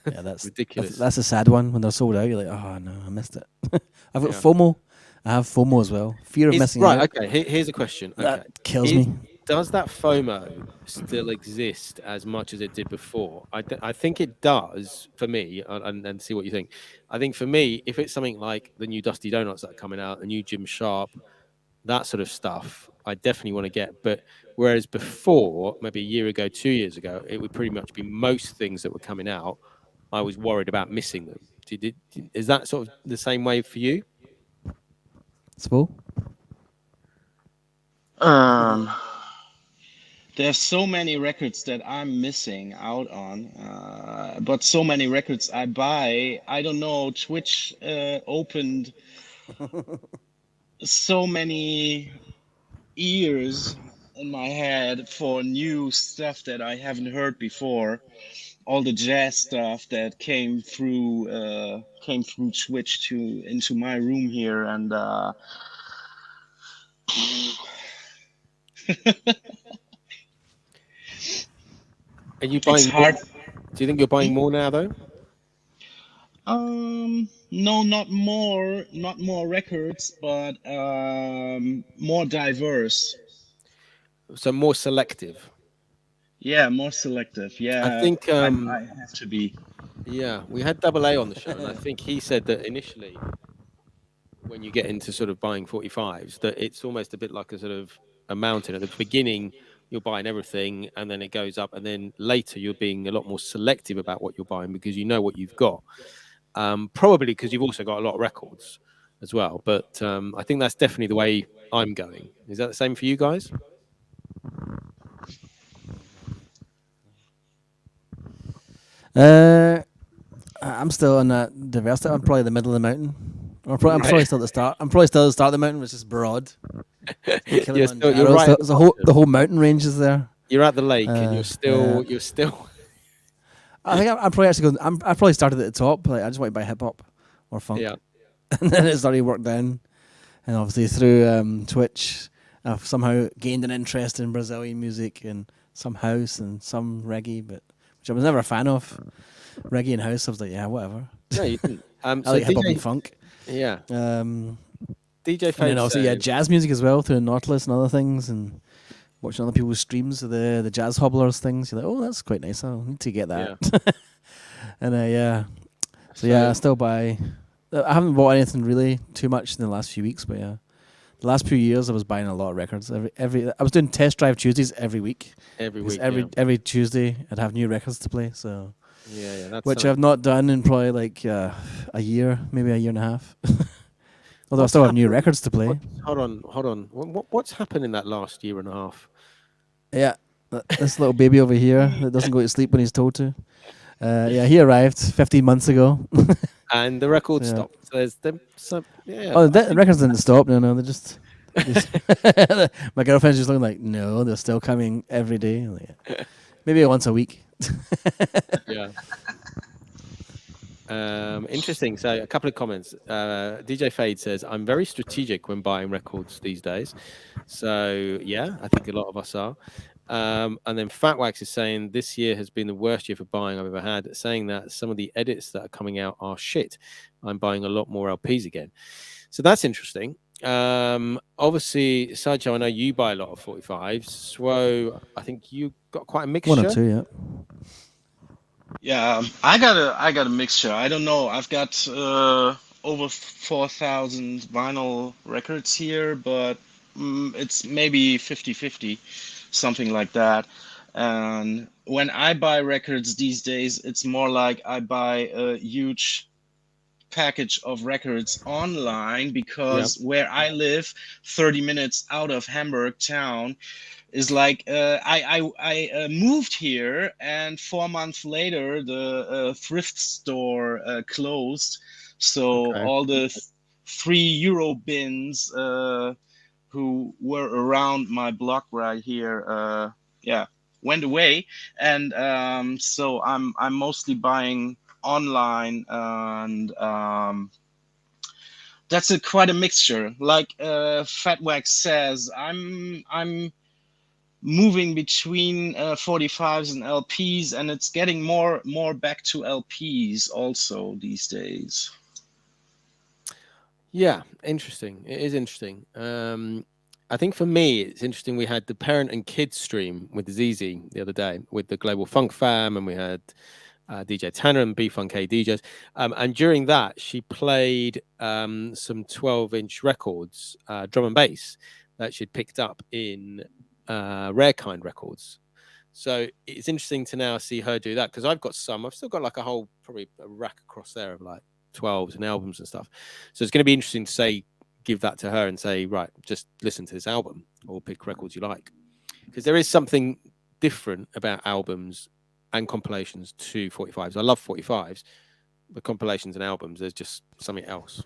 Yeah, ridiculous. that's a sad one when they're sold out. You're like, oh no, I missed it. I've got Yeah. FOMO. I have FOMO as well. Fear of Is missing right. out. Okay. Here's a question. That Okay. kills Is me. Does that FOMO still exist as much as it did before? I think it does for me, and see what you think. I think for me, if it's something like the new Dusty Donuts that are coming out, the new Jim Sharp, that sort of stuff, I definitely want to get. But whereas before, maybe a year ago, 2 years ago, it would pretty much be most things that were coming out, I was worried about missing them. Is that sort of the same way for you? Spo? Um, there's so many records that I'm missing out on, but so many records I buy. I don't know. Twitch opened so many ears in my head for new stuff that I haven't heard before. All the jazz stuff that came through Twitch to into my room here, and Are you it's buying more? hard. Do you think you're buying more now, though? No, not more records, but more diverse. So more selective. Yeah, more selective. I Yeah, think, I have to be. yeah, we had Double A on the show, and I think he said that initially, when you get into sort of buying 45s, that it's almost a bit like a sort of a mountain. At the beginning, you're buying everything, and then it goes up, and then later you're being a lot more selective about what you're buying because you know what you've got. Probably because you've also got a lot of records as well. But I think that's definitely the way I'm going. Is that the same for you guys? I'm still on that diversity. I'm probably the middle of the mountain. I'm Right. probably still at the start. I'm probably still at the start of the mountain, which is broad. You're right. At There's the bottom. the whole mountain range is there. You're at the lake, and Yeah. you're still. I think I'm probably actually going. I probably started at the top. Like I just want to buy hip hop or funk, Yeah. and then it started to work down. And obviously through Twitch, I've somehow gained an interest in Brazilian music and some house and some reggae, but which I was never a fan of. Reggae and house, I was like, yeah, whatever. No, you didn't. I So like hip hop and DJ, funk. yeah, Um, DJ And then Fade also, says, jazz music as well through Nautilus and other things, and watching other people's streams of the jazz hobblers things. You're like, oh, that's quite nice. I need to get that. yeah. And yeah, so So I still buy. I haven't bought anything really too much in the last few weeks, but yeah, the last few years I was buying a lot of records. Every I was doing test drive Tuesdays every week. every Because week, every Tuesday I'd have new records to play. So yeah, that's which something. I've not done in probably like a year, maybe a year and a half. Although I What's still have new happened? records to play. Hold on. What's happened in that last year and a half? Yeah, this little baby over here that doesn't go to sleep when he's told to. Yeah, he arrived 15 months ago. And the record Yeah. stopped. So there's them. So yeah. Oh, the records didn't stop. No, they just. My girlfriend's just looking like, no, they're still coming every day. I'm like, yeah. Maybe once a week. Yeah. Interesting. So a couple of comments. DJ Fade says, I'm very strategic when buying records these days. So yeah, I think a lot of us are. And then Fat Wax is saying this year has been the worst year for buying I've ever had, saying that some of the edits that are coming out are shit. I'm buying a lot more LPs again. So that's interesting. Obviously, Sideshow, I know you buy a lot of 45s. So I think you got quite a mixture. One or two, yeah. Yeah, I got a mixture. I don't know. I've got over 4,000 vinyl records here, but it's maybe 50-50, something like that. And when I buy records these days, it's more like I buy a huge package of records online because where I live, 30 minutes out of Hamburg town, is like I moved here, and 4 months later the thrift store closed, so Okay. all the €3 bins who were around my block right here went away, and so I'm mostly buying online, and that's quite a mixture. Like Fat Wax says, I'm moving between 45s and LPs, and it's getting more back to LPs also these days. Yeah, interesting. It is interesting. I think for me, it's interesting. We had the parent and kids stream with ZZ the other day with the Global Funk Fam, and we had DJ Tanner and B Funk A DJs. And during that, she played some 12-inch records, drum and bass, that she'd picked up in Rare Kind Records. So it's interesting to now see her do that, because I've still got like a whole, probably a rack across there of like 12s and albums and stuff. So it's going to be interesting to say, give that to her and say, right, just listen to this album or pick records you like, because there is something different about albums and compilations to 45s. I love 45s, but compilations and albums, there's just something else.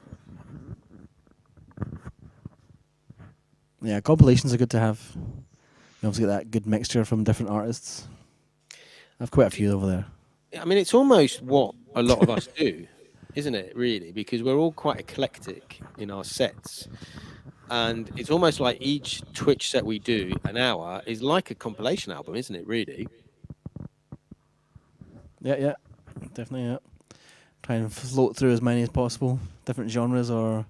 Yeah, compilations are good to have. You obviously get that good mixture from different artists. I have quite a few over there. I mean, it's almost what a lot of us do, isn't it, really? Because we're all quite eclectic in our sets. And it's almost like each Twitch set we do, an hour, is like a compilation album, isn't it, really? Yeah, definitely, yeah. Try and float through as many as possible, different genres or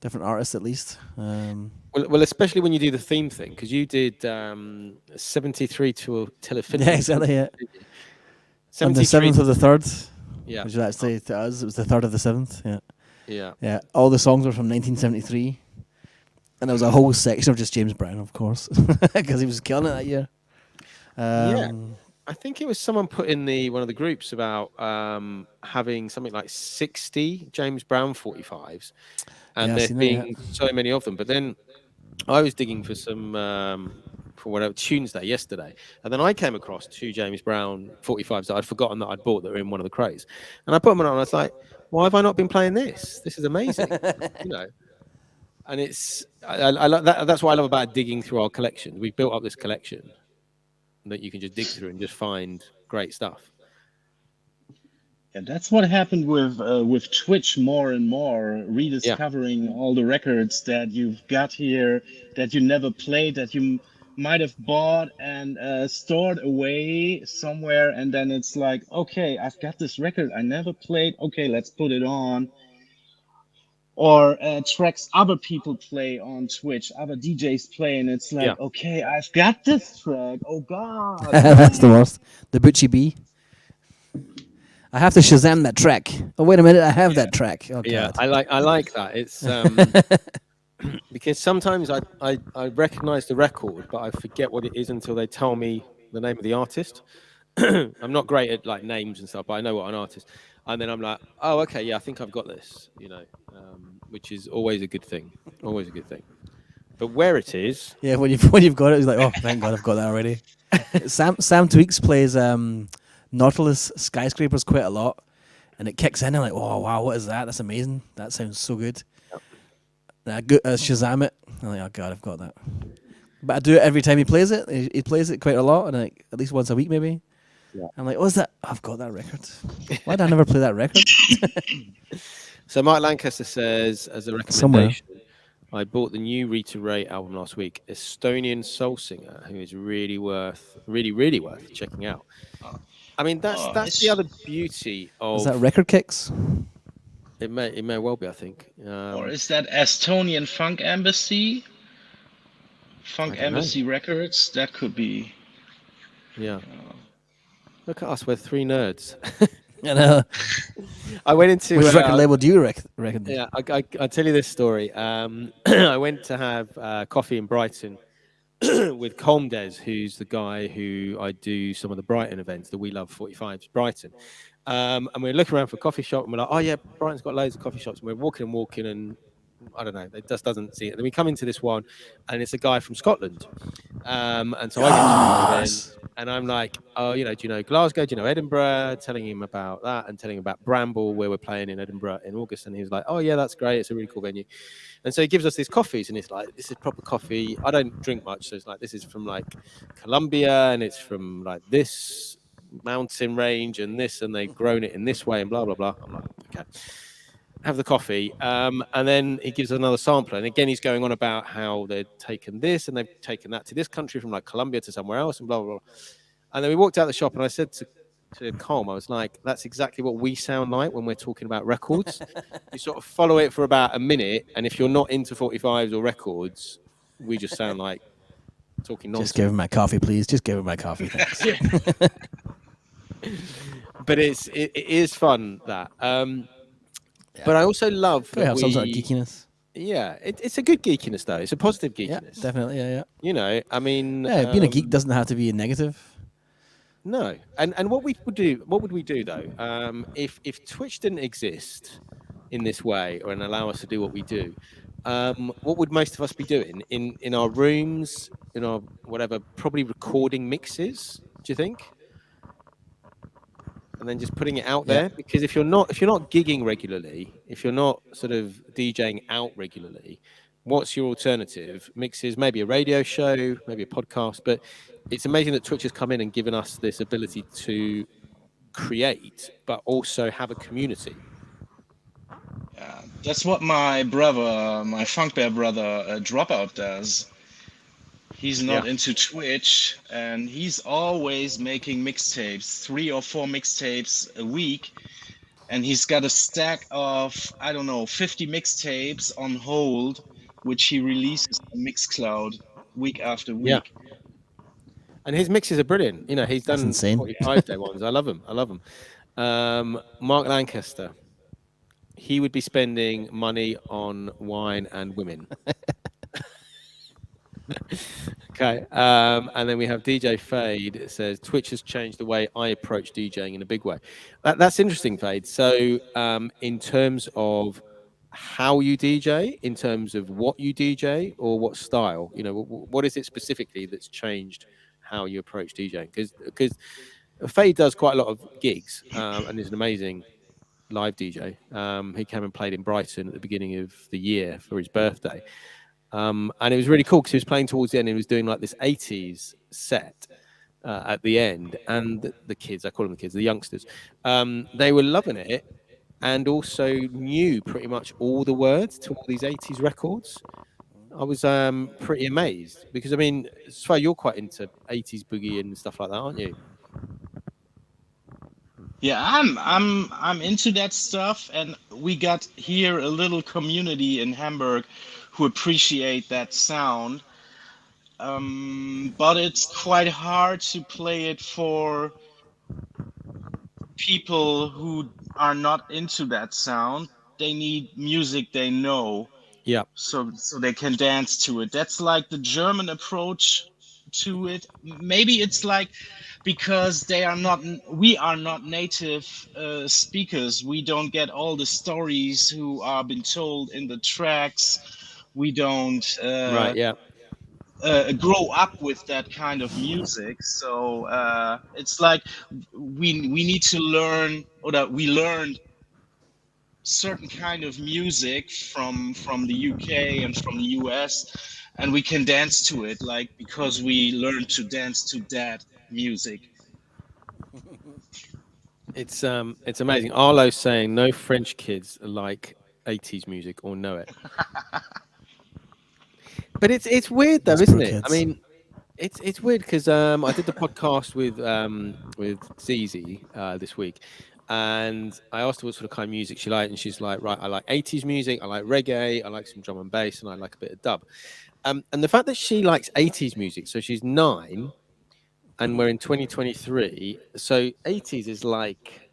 different artists at least. Well, especially when you do the theme thing, because you did 73 till Infinity. Yeah, exactly, yeah. On the 73 7th of the 3rd, yeah. which is actually to us, it was the 3rd of the 7th, yeah. Yeah. Yeah, all the songs were from 1973. And there was a whole section of just James Brown, of course, because he was killing it that year. Yeah. I think it was someone put in one of the groups about having something like 60 James Brown 45s, and Yeah, there seen that, being so many of them. But then I was digging for some for whatever Tuesday yesterday, and then I came across 2 James Brown 45s that I'd forgotten that I'd bought that were in one of the crates, and I put them on. And I was like, "Why have I not been playing this? This is amazing," you know. And it's I like that. That's what I love about digging through our collection. We've built up this collection that you can just dig through and just find great stuff. Yeah, that's what happened with Twitch more and more, rediscovering all the records that you've got here that you never played, that you might have bought and stored away somewhere, and then it's like, okay, I've got this record I never played. Okay, let's put it on. or tracks other people play on Twitch, other DJs play, and it's Yeah. like, okay, I've got this track. Oh God, That's the man. worst. The Butchie B. I have to Shazam that track. Oh wait a minute, I have Yeah. that track. Oh Yeah, god. I like that. It's because sometimes I recognize the record, but I forget what it is until they tell me the name of the artist. I'm not great at like names and stuff, but I know what an artist, and then I'm like, oh, okay, yeah, I think I've got this, which is always a good thing, always a good thing. But where it is, Yeah, when you've got it, it's like, oh, thank God, I've got that already. Sam Tweaks plays Nautilus Skyscrapers quite a lot, and it kicks in. And I'm like, oh wow, what is that? That's amazing. That sounds so good. And I Shazam it. I'm like, oh god, I've got that. But I do it every time he plays it. He plays it quite a lot, and like at least once a week maybe. yeah. I'm like, what's that? I've got that record. Why did I never play that record? So Mike Lancaster says, as a Somewhere. recommendation, I bought the new Rita Ray album last week. Estonian soul singer who is really worth checking out. I mean, that's the It's other beauty Is that of Record Kicks? it. May well be, I think. or is that Estonian Funk Embassy? I Funk don't know. Embassy Records? That could be. Yeah, look at us. We're three nerds. And I went into which record label do you reckon? yeah. I'll tell you this story. I went to have coffee in Brighton with Comdes, who's the guy who I do some of the Brighton events, the We Love 45s Brighton. And we're looking around for a coffee shop, and we're like, oh yeah, Brighton's got loads of coffee shops. And we're walking, and I don't know, it just doesn't see it. And then we come into this one, and it's a guy from Scotland. And so I get chatting with him, Yes. and I'm like, oh, do you know Glasgow? Do you know Edinburgh? Telling him about that, and telling him about Bramble, where we're playing in Edinburgh in August. And he was like, oh yeah, that's great. It's a really cool venue. And so he gives us these coffees, and it's like, this is proper coffee. I don't drink much, so it's like, this is from like Colombia, and it's from like this mountain range, and this, and they've grown it in this way, and blah blah blah. I'm like, okay, have the coffee, and then he gives us another sampler, and again he's going on about how they've taken this and they've taken that to this country from like Colombia to somewhere else, and blah blah blah. And then we walked out the shop, and I said to Colm, I was like, that's exactly what we sound like when we're talking about records. You sort of follow it for about a minute, and if you're not into 45s or records, we just sound like talking nonsense. Just give him my coffee, please. Just give him my coffee, thanks. But it is fun that. But I also love Gotta that have some sort of geekiness. yeah, it's a good geekiness though. It's a positive Yeah, geekiness. definitely. Yeah. I mean, Yeah, being a geek doesn't have to be a negative. no. And what would we do though? If Twitch didn't exist in this way or and allow us to do what we do, what would most of us be doing in our rooms, in our whatever, probably recording mixes, do you think? And then just putting it out Yeah. there, because if you're not gigging regularly, if you're not sort of DJing out regularly, what's your alternative? Mixes, maybe a radio show, maybe a podcast. But it's amazing that Twitch has come in and given us this ability to create, but also have a community. Yeah, that's what my brother, my Funk Bear brother, Dropout does. He's not Yeah. into Twitch, and he's always making mixtapes, 3 or 4 mixtapes a week. And he's got a stack of, I don't know, 50 mixtapes on hold, which he releases on Mixcloud week after Yeah. week. And his mixes are brilliant. He's That's done insane. 45-day ones. I love them. Mark Lancaster, he would be spending money on wine and women. Okay. And then we have DJ Fade. It says Twitch has changed the way I approach DJing in a big way. That's interesting, Fade. So, in terms of how you DJ, in terms of what you DJ, or what style, what is it specifically that's changed how you approach DJing? Because Fade does quite a lot of gigs, and is an amazing live DJ. He came and played in Brighton at the beginning of the year for his birthday. And it was really cool because he was playing towards the end. He was doing like this 80s set at the end. And the kids, I call them the kids, the youngsters, they were loving it and also knew pretty much all the words to all these 80s records. I was pretty amazed because, I mean, Sven, you're quite into 80s boogie and stuff like that, aren't you? Yeah, I'm into that stuff, and we got here a little community in Hamburg who appreciate that sound. But it's quite hard to play it for people who are not into that sound. They need music they know, Yeah. so they can dance to it. That's like the German approach to it. Maybe it's like because we are not native speakers. We don't get all the stories who are been told in the tracks. We don't Right. Yeah. grow up with that kind of music. So it's like we need to learn, or that we learned certain kind of music from the UK and from the US, and we can dance to it, like because we learned to dance to that music. It's amazing. Arlo's saying no French kids like 80s music or know it. But it's weird though, Those isn't poor it? I kids. mean, it's weird because I did the podcast with Zizi this week, and I asked her what sort of kind of music she liked, and she's like, right, I like 80s music, I like reggae, I like some drum and bass, and I like a bit of dub. And the fact that she likes 80s music, so she's 9, and we're in 2023, so 80s is like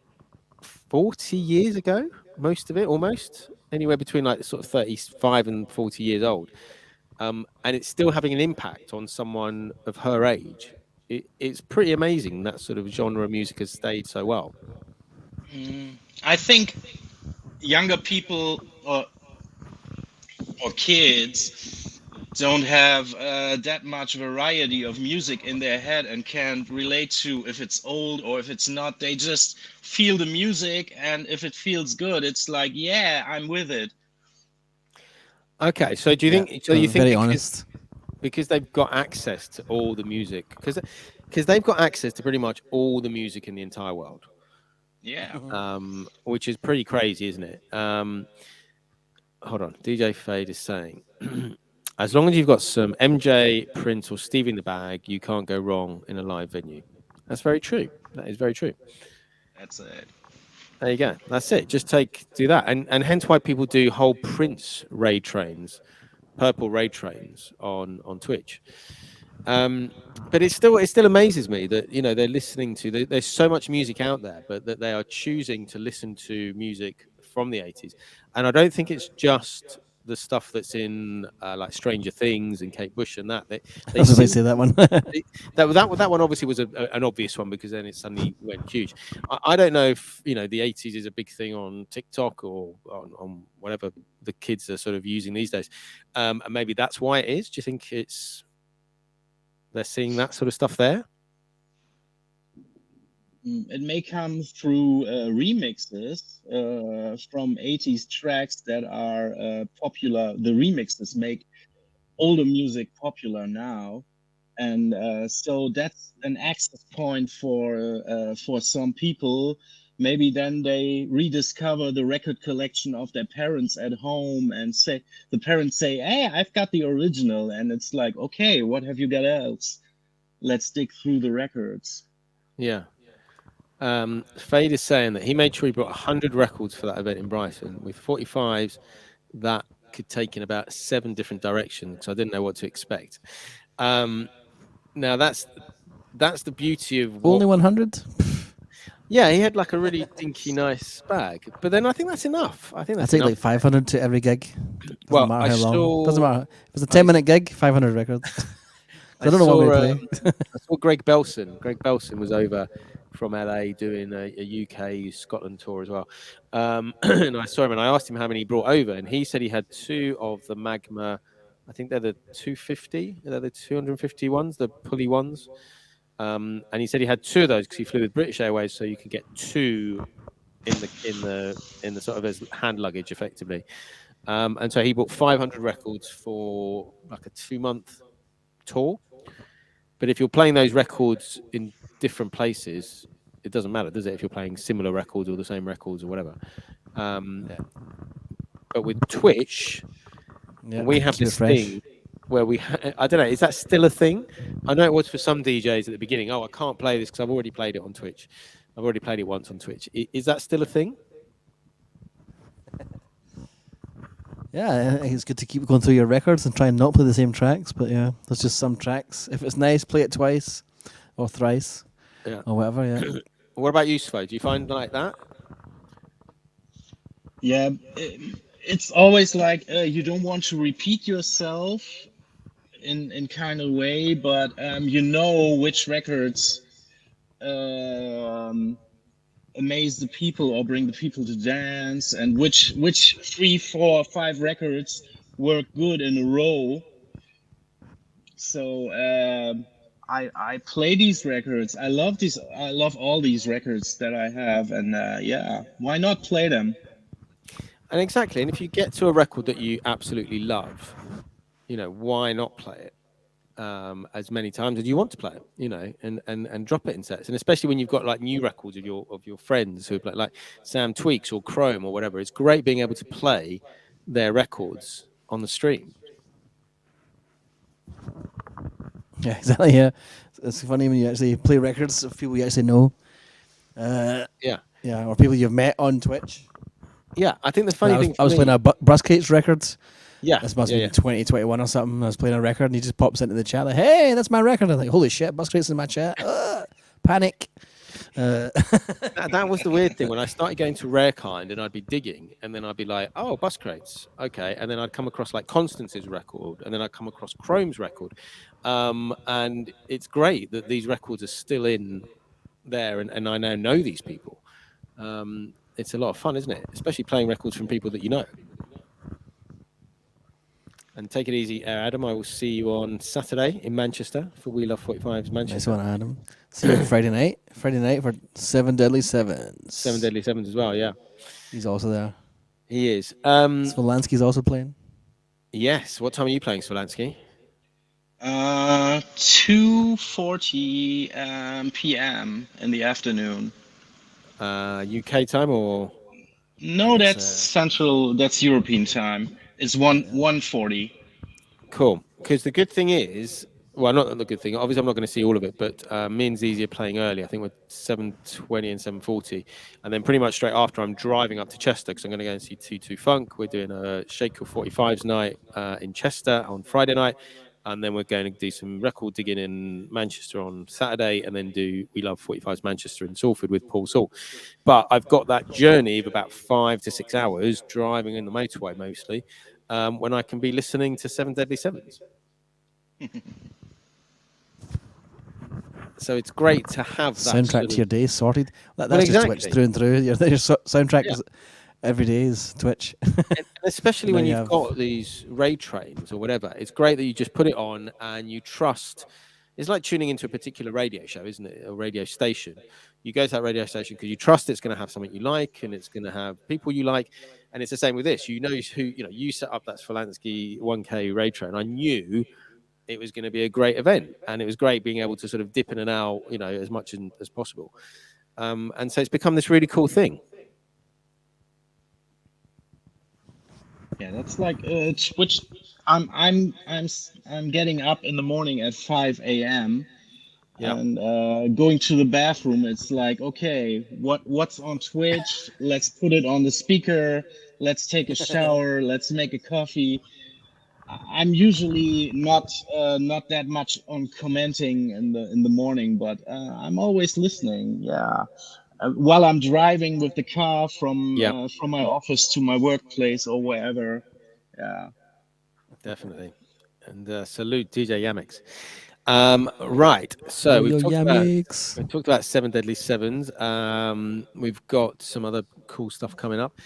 40 years ago, most of it, almost anywhere between like sort of 35 and 40 years old. And it's still having an impact on someone of her age. It's pretty amazing that sort of genre of music has stayed so well. I think younger people or kids don't have that much variety of music in their head and can't relate to if it's old or if it's not. They just feel the music, and if it feels good, it's like, yeah, I'm with it. Okay, so do you Yeah, think? So you think very honest. because they've got access to all the music, because they've got access to pretty much all the music in the entire world, Yeah. which is pretty crazy, isn't it? Hold on, DJ Fade is saying, as long as you've got some MJ, Prince, or Stevie in the bag, you can't go wrong in a live venue. That's very true. That is very true. That's it. There you go. That's it. Just do that, and hence why people do whole Prince raid trains, purple raid trains on Twitch. But it still amazes me that they're listening to. There's so much music out there, but that they are choosing to listen to music from the 80s, and I don't think it's just the stuff that's in like Stranger Things and Kate Bush and that I they was about to seem say that one. that one obviously was an obvious one because then it suddenly went huge. I don't know if the 80s is a big thing on TikTok or on whatever the kids are sort of using these days, and maybe that's why it is. Do you think they're seeing that sort of stuff there? It may come through remixes from 80s tracks that are popular. The remixes make older music popular now, and so that's an access point for some people. Maybe then they rediscover the record collection of their parents at home, and the parents say, "Hey, I've got the original," and it's like, "Okay, what have you got else? Let's dig through the records." Yeah. Fade is saying that he made sure he brought 100 records for that event in Brighton with 45s that could take in about 7 different directions. So I didn't know what to expect. Now that's the beauty of what. Only 100? Yeah, he had like a really dinky, nice bag. But then I think that's enough. I think I that's take enough. like 500 to every gig. Doesn't Well, matter I how long. Doesn't saw. matter. If it's a 10-minute gig, 500 records. I I don't know what we saw. play. I saw Greg Belson. Greg Belson was over from LA doing a UK Scotland tour as well. And I saw him and I asked him how many he brought over, and he said he had 2 of the Magma. I think they're the 250. They're the 250 ones, the pulley ones. And he said he had 2 of those because he flew with British Airways, so you could get 2 in the sort of as hand luggage effectively. And so he bought 500 records for like a 2-month tour. But if you're playing those records in different places, it doesn't matter, does it? If you're playing similar records or the same records or whatever. Yeah. But with Twitch, Yeah. we have Keep it this fresh. thing where I don't know, is that still a thing? I know it was for some DJs at the beginning. Oh, I can't play this because I've already played it on Twitch. I've already played it once on Twitch. Is that still a thing? Yeah, I think it's good to keep going through your records and try and not play the same tracks. But yeah, there's just some tracks. If it's nice, play it twice or thrice Yeah. or whatever. Yeah. What about you, Svo? Do you find like that? Yeah, it's always like you don't want to repeat yourself in kind of way, but you know which records um, amaze the people or bring the people to dance, and which three, four, five records work good in a row. So I play these records. I love these. I love all these records that I have, and yeah, why not play them? And exactly. And if you get to a record that you absolutely love, why not play it? As many times as you want to play it, and drop it in sets. And especially when you've got like new records of your friends who have like Sam Tweaks or Chrome or whatever, it's great being able to play their records on the stream. Yeah, exactly. Yeah, it's funny when you actually play records of people you actually know. Yeah, Yeah, or people you've met on Twitch. yeah. I think the When funny thing I for was playing me, a Bruskates records. yeah, This must yeah, be yeah. 2021 or something. I was playing a record and he just pops into the chat like, "Hey, that's my record." I'm like, "Holy shit, Bruskates in my chat!" Panic. That was the weird thing when I started going to Rarekind and I'd be digging and then I'd be like, oh, bus crates, okay, and then I'd come across like Constance's record and then I'd come across Chrome's record, and it's great that these records are still in there and I now know these people. It's a lot of fun, isn't it? Especially playing records from people that you know. And take it easy, Adam. I will see you on Saturday in Manchester for We Love 45's Nice Manchester. one, Adam. See you on Friday night. Friday night for Seven Deadly Sevens. Seven Deadly Sevens as well, yeah. He's also there. He is. Svolanski's also playing. Yes. What time are you playing, Svolanski? 2:40 p.m. in the afternoon. UK time or No, that's central. That's European time. It's 1:40. cool? Because the good thing is, well, not the good thing. Obviously, I'm not going to see all of it, but me and Zizi are playing early. I think we're 7:20 and 7:40, and then pretty much straight after, I'm driving up to Chester because I'm going to go and see 22 Funk. We're doing a Shake Your 45s night in Chester on Friday night. And then we're going to do some record digging in Manchester on Saturday, and then do We Love 45s Manchester in Salford with Paul Salt. But I've got that journey of about 5 to 6 hours driving in the motorway mostly, when I can be listening to Seven Deadly Sevens. So it's great to have that soundtrack to your day sorted. That's Well, just exactly. Twitch through and through. Your soundtrack Yeah. is every day is Twitch. And especially And when then you you've have- got these raid trains or whatever, it's great that you just put it on and you trust. It's like tuning into a particular radio show, isn't it? A radio station. You go to that radio station because you trust it's going to have something you like and it's going to have people you like. And it's the same with this. You know who, you set up that Svolanski 1K raid train. I knew it was going to be a great event, and it was great being able to sort of dip in and out, as much as possible. And so it's become this really cool thing. Yeah, that's like Twitch. I'm getting up in the morning at 5 a.m. Yeah. and going to the bathroom. It's like, okay, what's on Twitch? Let's put it on the speaker. Let's take a shower. Let's make a coffee. I'm usually not that much on commenting in the morning, but I'm always listening. Yeah, while I'm driving with the car from my office to my workplace or wherever. Yeah. Definitely. And salute DJ Yamix. Right. So we've talked about Seven Deadly Sevens. We've got some other cool stuff coming up.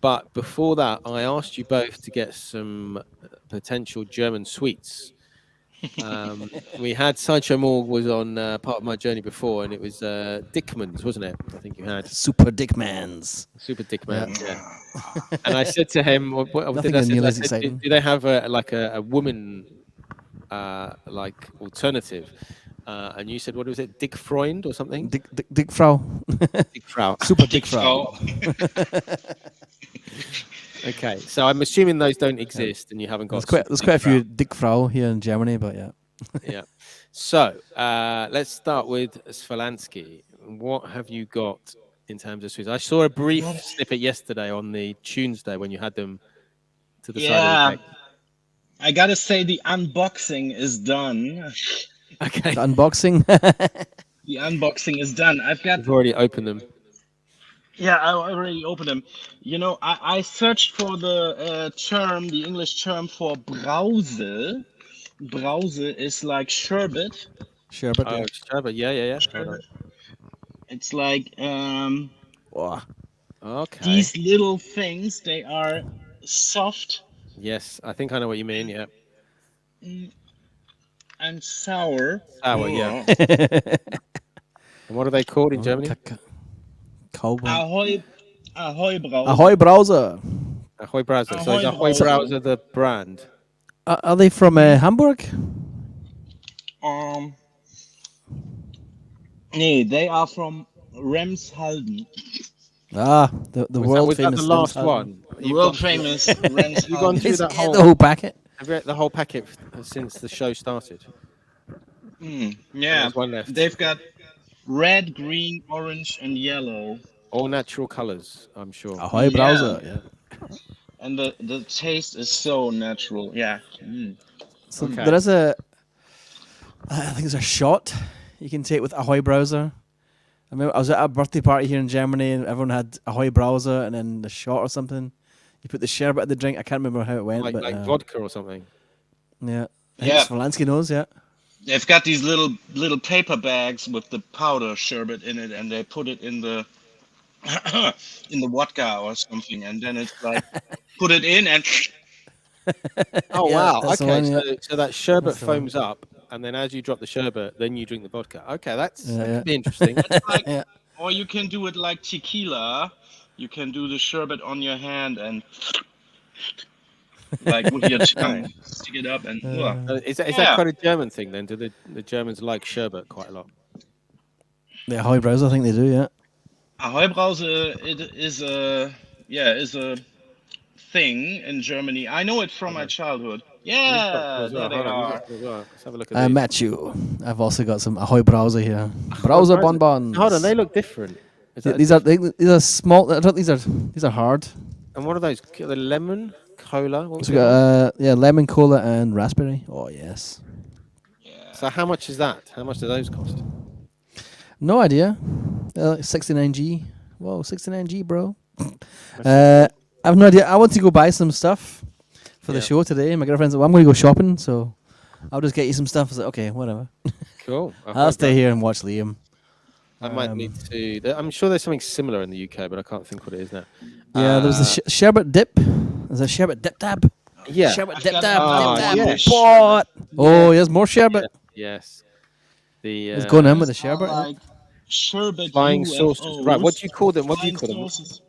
But before that, I asked you both to get some potential German sweets. We had Sideshow Maule was on part of my journey before, and it was Dickmans, wasn't it? I think you had Super Dickmans. Super Dickman. Yeah. And I said to him, what did I say? I said, do they have a woman like alternative? And you said, what was it, Dick Freund or something? Dick Frau. Dick Frau. Super Dick Frau. Okay, so I'm assuming those don't exist, and you haven't got. There's quite a few Dick Frau here in Germany, but yeah. Yeah. So let's start with Svolanski. What have you got in terms of sweets? I saw a brief snippet yesterday on the Tuesday when you had them to the side of the Yeah, deck. I gotta say the unboxing is done. Okay, The unboxing. The unboxing is done. I've got we've already opened them. Yeah, I already opened them. You know, I searched for the term, the English term for brause. Brause is like sherbet. Sherbet, Oh, yeah. Sherbet. Yeah. Hold on. Sherbet. It's like Oh, Okay. these little things. They are soft Yes, I think I know what you mean. Yeah. mm, and sour. Sour. Yeah. Ugh. And what are they called in oh Germany? Cowboy. Ahoy, Ahoy Ahoy Brause. browser. Ahoy Browser. So is Ahoy Ahoy Brause. Browser the brand? Are they from Hmm? Hamburg? Um, nee, they are from Remshalden. Ah, the world Was that the famous last Remshalden. one? The world famous You've gone Remshalden. through It's that the whole. whole packet. Have you read the whole packet since the show started? And Yeah, there's one left. they've got red, green, orange, and yellow. All natural colours, I'm sure. Ahoy Yeah, browser. Yeah. and the taste is so natural. Yeah. So there Okay. is I think there's a shot you can take with Ahoy browser. I remember I was at a birthday party here in Germany and everyone had Ahoy browser and then the shot or something. You put the sherbet in the drink. I can't remember how it went, but Like vodka or something. yeah. I think Yeah, Svolanski knows, yeah. they've got these little paper bags with the powder sherbet in it, and they put it in the in the vodka or something, and then it's like put it in and Oh Yeah, wow. that's the Okay. one, yeah. So that sherbet That's the one. foams up, and then as you drop the sherbet, then you drink the vodka. Okay, that Yeah, could be interesting. it's like, yeah. or you can do it like tequila. You can do the sherbet on your hand and like with your Okay. tongue stick it up and Is that yeah. quite a German thing then? Do the Germans like sherbet quite a lot? The Ahoy browser, I think they do, yeah. Ahoy Brause it is a thing in Germany. I know it from Hold my on. childhood. You've got some Yeah, as there well. they Hold on. You've got are. some as well. Let's have a look at these. Matthew. I've also got some Ahoy browser here. Oh, Browser browser. Hold on. bonbons. They look different. Is that a These are different? these are small. I don't- these are hard. And what are those? The lemon cola. What was So the we other one? got lemon cola and raspberry. Oh yes. Yeah. So how much is that? How much do those cost? No idea. 69G. Whoa, 69G, bro. That's just- I have no idea. I want to go buy some stuff for the Yeah. show today. My girlfriend's like, well, I'm going to go shopping, so I'll just get you some stuff. I was like, okay, whatever. Cool. I'll stay here and watch Liam. I might need to. I'm sure there's something similar in the UK, but I can't think what it is now. Yeah, there was the sherbet dip. There's a sherbet dip tab. Yeah. Sherbet I've dip got tab. Oh, Dip tab. yeah. What? Oh, there's more sherbet. Yes. The It's going in with the These are sherbet. like sherbet flying saucers. Right. What do you UFOs. call them? What do you Flying call them? saucers.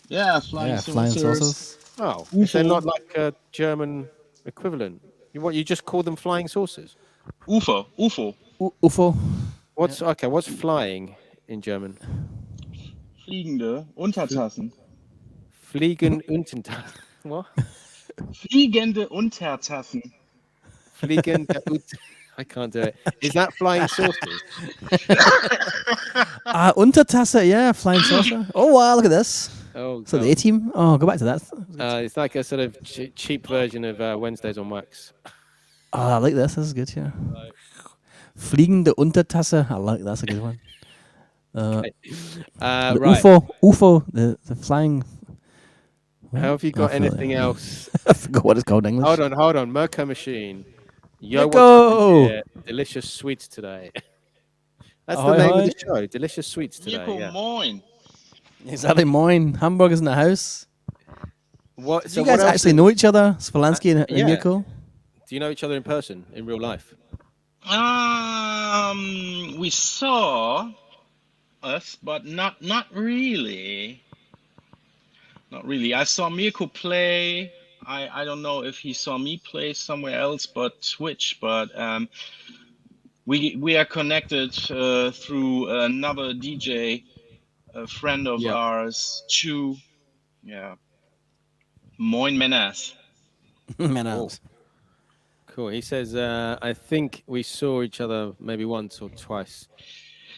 Yeah, flying Yeah, flying saucers. saucers. Oh, if they're UFO. not like a German equivalent. You just call them flying saucers? UFO. UFO. UFO. What's flying in German? Fliegende Untertassen. Fliegen unten. What? Fliegende Untertassen. Fliegen. I can't do it. Is that flying saucers? Untertasse, yeah, flying saucer. Oh wow, look at this. Oh, So the God. A team. Oh, go back to that. It's like a sort of cheap version of Wednesdays on Wax. Oh, I like this. This is good. Yeah. Fliegende Untertasse. I like that's a good one. The Right. UFO, the flying. Have you got anything else? I forgot what it's called in English. Hold on. Merco Machine. Yo, what's Merco! happening here? Delicious sweets today. That's Ahoy, the name of ahoy. the show. Delicious sweets today. Mirko Yeah. Moin. Exactly, mine. Hamburgers in the house. What? Do So you guys what else actually know each other, Svolanski and yeah. Mirko? Do you know each other in person in real life? We saw us, but not really. Not really. I saw Mirko play. I don't know if he saw me play somewhere else but Twitch, but we are connected through another DJ, a friend of Yeah. ours, Chu. Yeah. Moin Menas. Man, Cool. Cool. He says, I think we saw each other maybe once or twice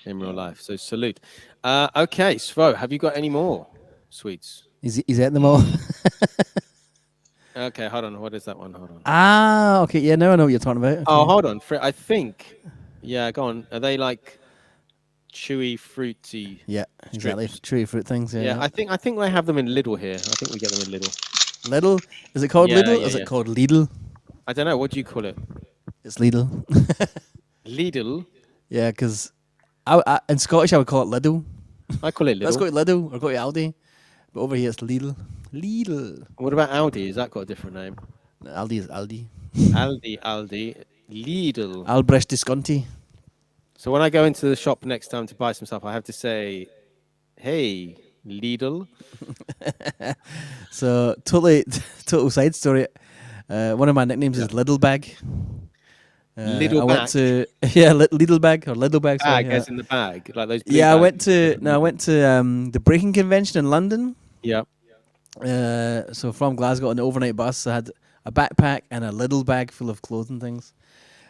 in real life. So salute. Okay, Svo, have you got any more sweets? he's eating them all. Okay, hold on. What is that one? Hold on. Ah, okay. Yeah, now I know what you're talking about. Oh, Okay. hold on. I think. Yeah, go on. Are they like chewy, fruity Yeah, exactly. strips? Chewy fruit things. Yeah, Yeah, yeah. I think they have them in Lidl here. I think we get them in Lidl. Lidl. Is it called Yeah, Lidl? yeah, Is it yeah. called Lidl? I don't know. What do you call it? It's Lidl. Lidl. Yeah, because in Scottish I would call it Lidl. I call it Let's Lidl. go to Lidl or go to Aldi. But over here it's Lidl. Lidl. What about Aldi? Has that got a different name? Aldi is Aldi. Aldi, Lidl. Albrecht Disconti. So when I go into the shop next time to buy some stuff, I have to say, "Hey, Lidl." So total side story. One of my nicknames is Lidl Bag. Lidl I went bag. to Lidl Bag or Lidl Bag. Sorry, Bag, yeah. as in the bag, like those blue Yeah, I bags. went to the breaking convention in London. Yeah. So from Glasgow on the overnight bus, I had a backpack and a Lidl bag full of clothes and things.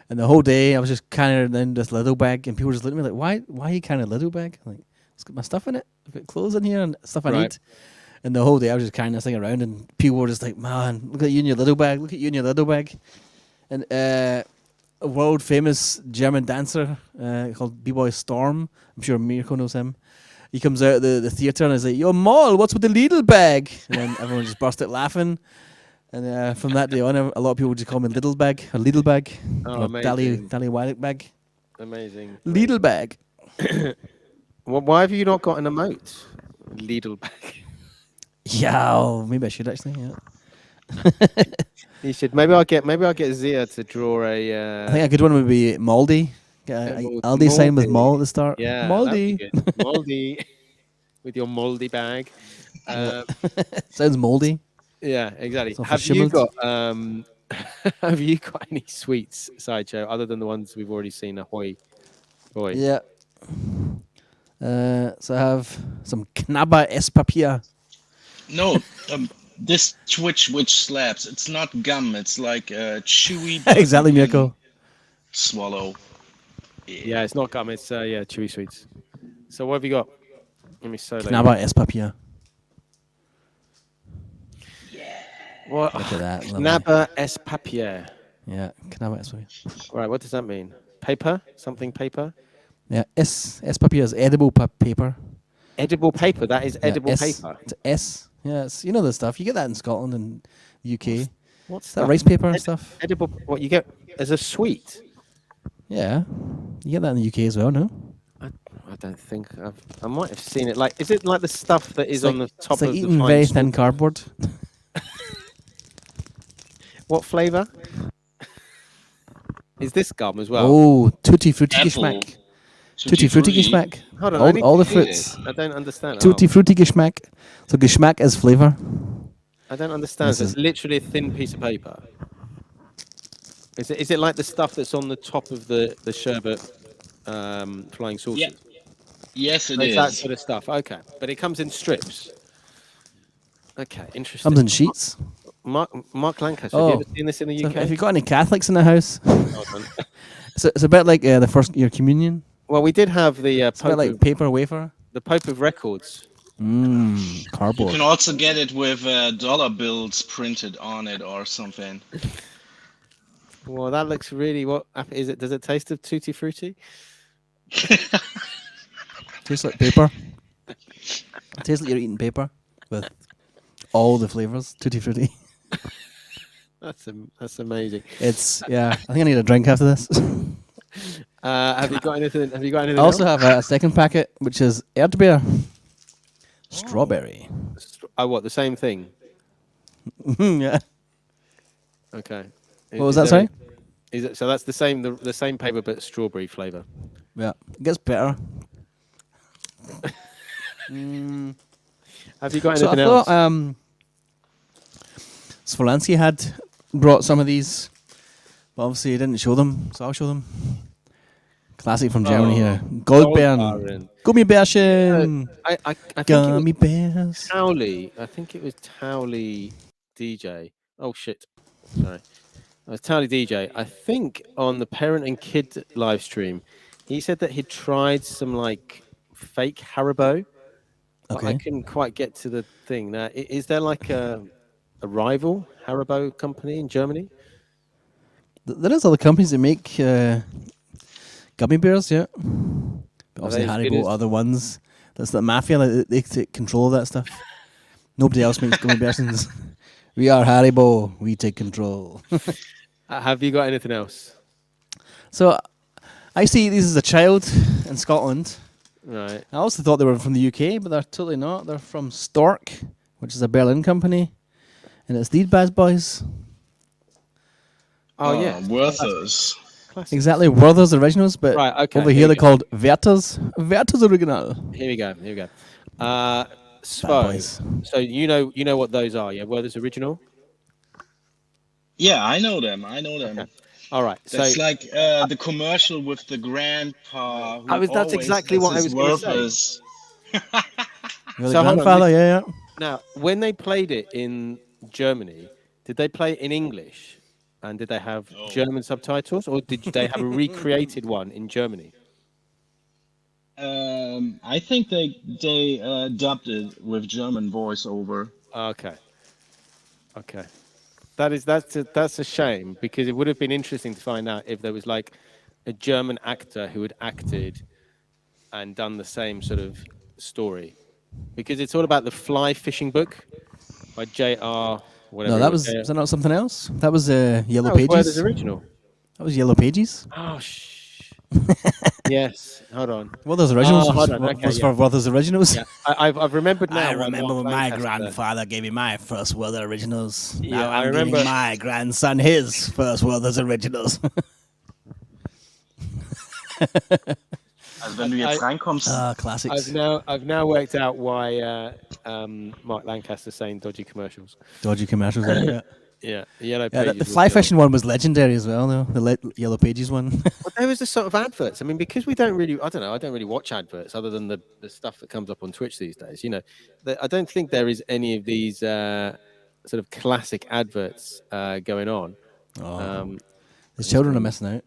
And the whole day I was just carrying in this Lidl bag, and people were just looking at me like, "Why are you carrying a Lidl bag? Like, it's got my stuff in it. I've got clothes in here and stuff I Right. need." And the whole day I was just carrying this thing around, and people were just like, "Man, look at you in your Lidl bag. Look at you in your Lidl bag." And a world famous German dancer called B-Boy Storm. I'm sure Mirko knows him. He comes out of the theatre and is like, "Yo, Maule, what's with the Lidl bag?" And then everyone just burst out laughing. And from that day on, a lot of people just call me Little Bag or Lidl Bag Oh, or Dally amazing. Wiley Bag. Amazing. Lidl Bag. Well, why have you not got an emote? Lidl bag. Yeah, maybe I should actually. Yeah. You should. Maybe I'll get Zia to draw I a. think a good one would be Maldi. Get a Aldi sign with Maule at the start. Yeah, that'd be Maldi. good. Moldy with your moldy bag. Yeah. Uh, Sounds moldy. yeah, exactly. It's not Have you verschimmelt. got have you got any sweets, Sideshow, other than the ones we've already seen? Ahoy, boy. Yeah. So I have some Knabber Esspapier. No, this which slaps. It's not gum. It's like chewy. Exactly, you can Mirko. swallow. Yeah, it's not gum. It's chewy sweets. So what have you got? Let me solo. Knabber Esspapier. What? Look at that. lovely. Knabber S papier. Yeah, Knabber Esspapier. Right, what does that mean? Paper? Something paper? Yeah, Esspapier is edible paper. Edible paper. That is Yeah, edible S, paper. It's S. Yeah, it's, you know the stuff. You get that in Scotland and the UK. What's Is that rice paper and stuff? Edible. What you get as a sweet? Yeah. You get that in the UK as well, no? I don't think I might have seen it. Like, is it like the stuff that is It's on like, the top it's like of the eating fine very straw? thin cardboard. What flavour? Is this gum as well? Oh, tutti frutti Apple. Geschmack. Tutti frutti Geschmack. Hold on, I need All to the hear fruits. I don't understand. Tutti frutti Geschmack. So Geschmack is flavour. I don't understand. This So it's is- literally a thin piece of paper. Is it like the stuff that's on the top of the sherbet flying saucers? Yeah. Yes, it It's that is. sort of stuff. Okay, but it comes in strips. Okay, interesting. Comes in sheets. Mark Lancaster. Have you Oh. ever seen this in the So UK? if you've got any Catholics in the house, Hold on. it's a bit like the first year communion. Well, we did have the It's a bit Pope like of, paper wafer. the Pope of Records. You Cardboard. can also get it with dollar bills printed on it or something. Well, that looks really. What is it? Does it taste of tutti frutti? Tastes like paper. Tastes like you're eating paper with all the flavors. Tutti frutti. That's amazing. It's I think I need a drink after this. Have you got anything? Have you got anything? I also else? have a second packet, which is Erdbeer. Strawberry. Oh, what? The same thing. Yeah. Okay. What was that, sorry? Is it so? That's the same. The same paper, but strawberry flavour. Yeah. It gets better. Have you got So I anything thought else? Svolanski had brought some of these, but obviously he didn't show them, so I'll show them. Classic from Germany here. Goldbeeren. Goldbeeren. Gummibärchen. I think Gummy it bears. was Towley. I think it was Towley DJ. Oh shit! Sorry, it was Towley DJ. I think on the parent and kid live stream, he said that he'd tried some like fake Haribo. But I Okay. couldn't quite get to the thing. Now, is there like a a rival Haribo company in Germany? There is other companies that make gummy bears, yeah. But Are obviously they as good Haribo as? are the ones. That's the mafia. Like, they take control of that stuff. Nobody else makes gummy bears. We are Haribo. We take control. Have you got anything else? So I used to eat these as a child in Scotland. Right. I also thought they were from the UK, but they're totally not. They're from Stork, which is a Berlin company, and it's these bad boys. Oh yeah, Werther's. Exactly, classics. Werther's originals, but Right. Okay. over Here here we they're go. called Werther's. Werther's original. Here we go. Here we go. Uh, Bad Svo. boys. So you know what those are, yeah? Werther's original. Yeah, I know them. I know Okay. them. All right. So That's like the commercial with the grandpa I who was. That's always exactly has what I his was going to say. Werther's. You're the So hold on. grandfather, Listen. yeah, yeah. Now, when they played it in Germany, did they play it in English? And did they have Oh. German subtitles, or did they have a recreated one in Germany? I think they dubbed it with German voiceover. Okay. Okay. That's a shame because it would have been interesting to find out if there was like a German actor who had acted and done the same sort of story. Because it's all about the fly fishing book by J.R. No, whatever it that was. was that not something else? That was Yellow That was Werther's Pages. original. That was Yellow Pages. Oh, yes. Hold on. Werther's Oh, originals hold on. Okay, was yeah. for Werther's originals. Yeah. I've remembered I now why remember Mark when my Lancaster. grandfather gave me my first Werther originals. Yeah, Now I I'm giving remember. my grandson his first Werther's originals. Also wenn du I, jetzt reinkommst, Classics. I've now worked out why Mark Lancaster's saying dodgy commercials. Dodgy commercials, yeah. Yeah, the Yellow Yeah, the Pages was fly the old. fishing one was legendary as well, though. The Yellow Pages one. Well, there was the sort of adverts. I mean, because we don't really, I don't know, I don't really watch adverts other than the stuff that comes up on Twitch these days. You know, I don't think there is any of these sort of classic adverts going on. Oh, Um, the I'm just children are gonna, missing out.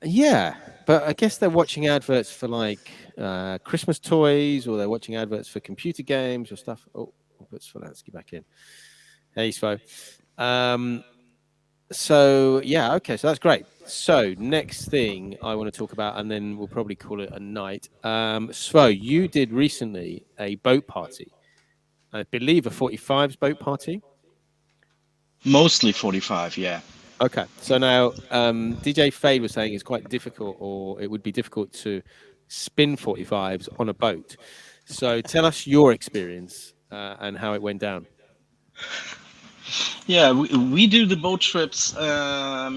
yeah, but I guess they're watching adverts for like Christmas toys, or they're watching adverts for computer games or stuff. Oh, I'll put Svolanski back in. Hey, Svo. Um, So yeah, okay, so that's great. So next thing I want to talk about, and then we'll probably call it a night. Svo, you did recently a boat party, I believe a 45s boat party. mostly 45, yeah. Okay, so now DJ Fade was saying it's quite difficult, or it would be difficult to spin 45s on a boat. So tell us your experience and how it went down. Yeah, we do the boat trips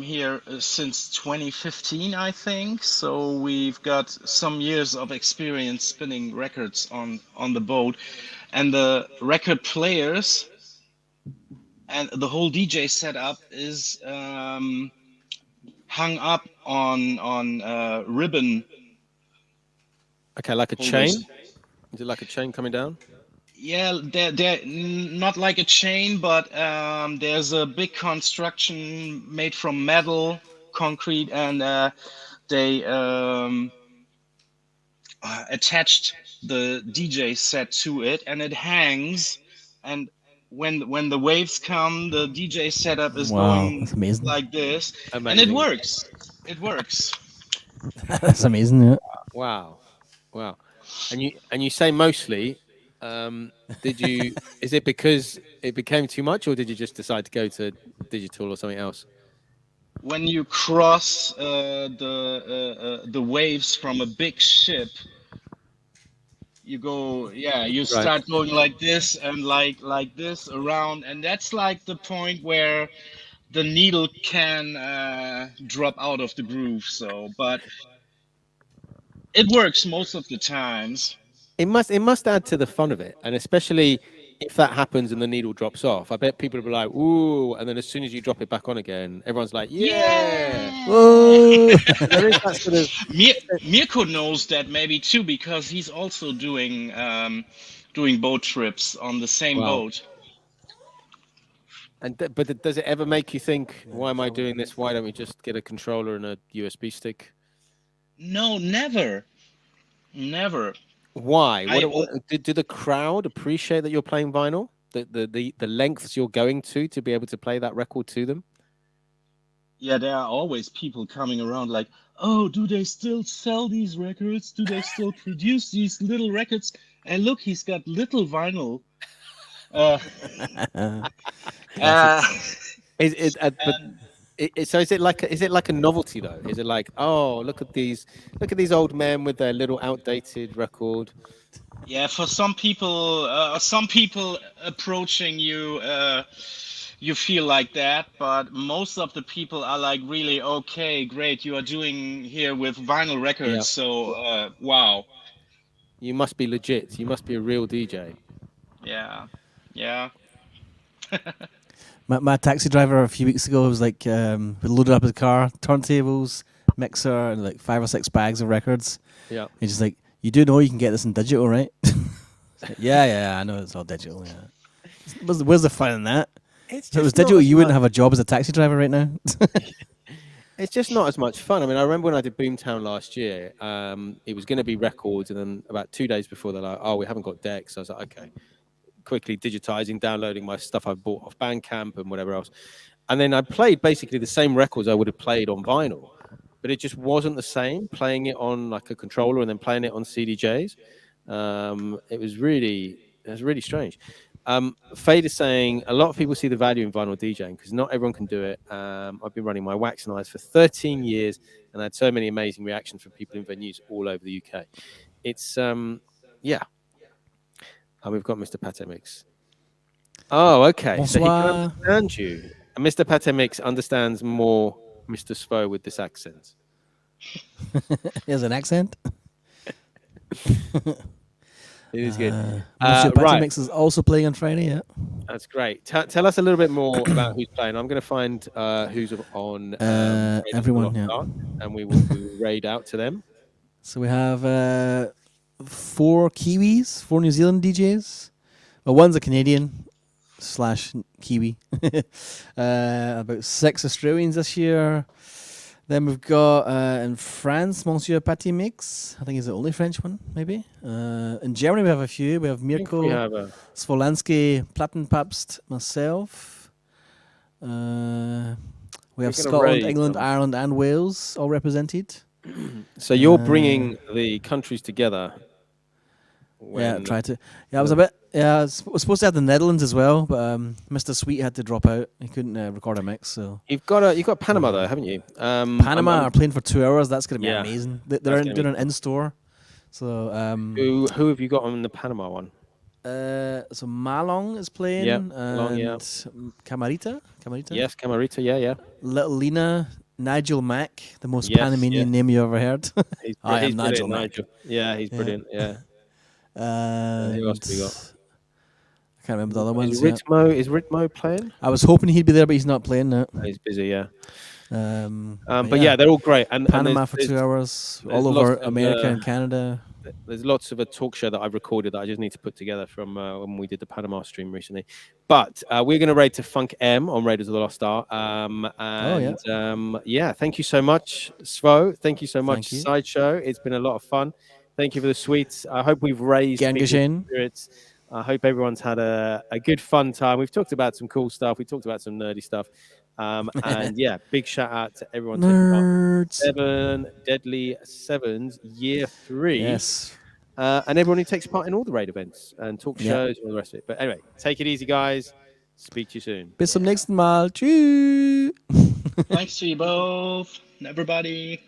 here since 2015, I think. So we've got some years of experience spinning records on the boat, and the record players and the whole DJ setup is hung up on ribbon Okay, like a holders. chain? Is it like a chain coming down? Yeah, they're not like a chain, but there's a big construction made from metal, concrete, and they attached the DJ set to it, and it hangs. And when the waves come, the DJ setup is Wow, going that's amazing. like this, and it Amazing. works. It works. That's amazing. Yeah. Wow. Wow. And you say mostly, did you is it because it became too much, or did you just decide to go to digital or something else? When you cross the waves from a big ship, you go, yeah, you Right. start going like this and like this around, and that's like the point where the needle can drop out of the groove. So, but it works most of the times. It must add to the fun of it, and especially if that happens and the needle drops off. I bet people will be like, "Ooh," and then as soon as you drop it back on again, everyone's like, "Yeah." Yeah. Whoa. There is that sort of Mirko knows that maybe too because he's also doing boat trips on the same wow. boat. Does it ever make you think, "Why am I doing this? Why don't we just get a controller and a USB stick?" No, never, never. Why? I Do the crowd appreciate that you're playing vinyl? the lengths you're going to be able to play that record to them? Yeah, there are always people coming around like, oh, do they still sell these records? Do they still produce these little records? And look, he's got little vinyl. Uh, uh, Is it? But so is it like a novelty though? Is it like, oh, look at these old men with their little outdated record? yeah, for some people approaching you, you feel like that, but most of the people are like, really, okay, great, you are doing here with vinyl Yeah, records, so wow. you must be legit. You must be a real DJ. Yeah, yeah. My taxi driver a few weeks ago was like, we loaded up his car, turntables, mixer, and like 5 or 6 bags of records. Yeah. He's just like, you do know you can get this in digital, right? Like, yeah, I know it's all digital. Yeah. Where's the fun in that? It's If it was just not digital, as you wouldn't much. have a job as a taxi driver right now. It's just not as much fun. I mean, I remember when I did Boomtown last year. It was going to be records, and then about 2 days before, they're like, "Oh, we haven't got decks." I was like, "Okay." Quickly digitizing, downloading my stuff I bought off Bandcamp and whatever else, and then I played basically the same records I would have played on vinyl, but it just wasn't the same. Playing it on like a controller and then playing it on CDJs, it was really strange. Fade is saying a lot of people see the value in vinyl DJing because not everyone can do it. I've been running my Wax and Eyes for 13 years and I had so many amazing reactions from people in venues all over the UK. It's yeah. And we've got Mr. Pate Mix. Oh, okay. So he can Bonsoir. understand you. And Mr. Pate Mix understands more Mr. Svo with this accent. He has an accent. It is good. Monsieur Right. Mix is also playing on Friday. Yeah. That's great. Tell us a little bit more about who's playing. I'm going to find who's on Raid of the Everyone. Lost Yeah. Ark, and we will raid out to them. So we have 4 Kiwis, 4 New Zealand DJs. Well, one's a Canadian / Kiwi. About 6 Australians this year. Then we've got in France, Monsieur Pate Mix. I think he's the only French one, maybe. In Germany, we have a few. We have I think we Mirko, have Svolanski, Plattenpapst, myself. We have gonna Scotland, raid England, them. Ireland, and Wales all represented. So you're bringing the countries together. Yeah, try to. Yeah, I was a bit. Yeah, I was supposed to have the Netherlands as well, but Mr. Sweet had to drop out. He couldn't record a mix, so. You've got Panama though, haven't you? Panama are playing for 2 hours. That's gonna be Yeah, amazing. that's They're gonna be doing an in store. So who have you got on the Panama one? so Malong is playing. Yeah, and Malong, yeah. Camarita. Yes, Camarita. Yeah. Little Lena. Nigel Mack, the most Yes, Panamanian name you ever heard. He's I am brilliant, Nigel Mack. Nigel. Yeah, he's brilliant. Yeah. Who else have we got? I can't remember the other ones. Is Ritmo playing? I was hoping he'd be there, but he's not playing now. He's busy, yeah. But yeah, they're all great. And Panama there's, for 2 hours, there's all over lots of, America and Canada. There's lots of a talk show that I've recorded that I just need to put together from when we did the Panama stream recently. But we're going to raid to Funk M on Raiders of the Lost Ark. Yeah, thank you so much, Svo. Thank you so much, Sideshow. It's been a lot of fun. Thank you for the sweets. I hope we've raised people's spirits. I hope everyone's had a good, fun time. We've talked about some cool stuff. We talked about some nerdy stuff. And yeah, big shout out to everyone. Nerds. 7 Deadly Sevens, year 3. Yes. And everyone who takes part in all the raid events and talk shows and all the rest of it. But anyway, take it easy, guys. Speak to you soon. Bis zum nächsten Mal. Tschüss. Thanks to you both, everybody.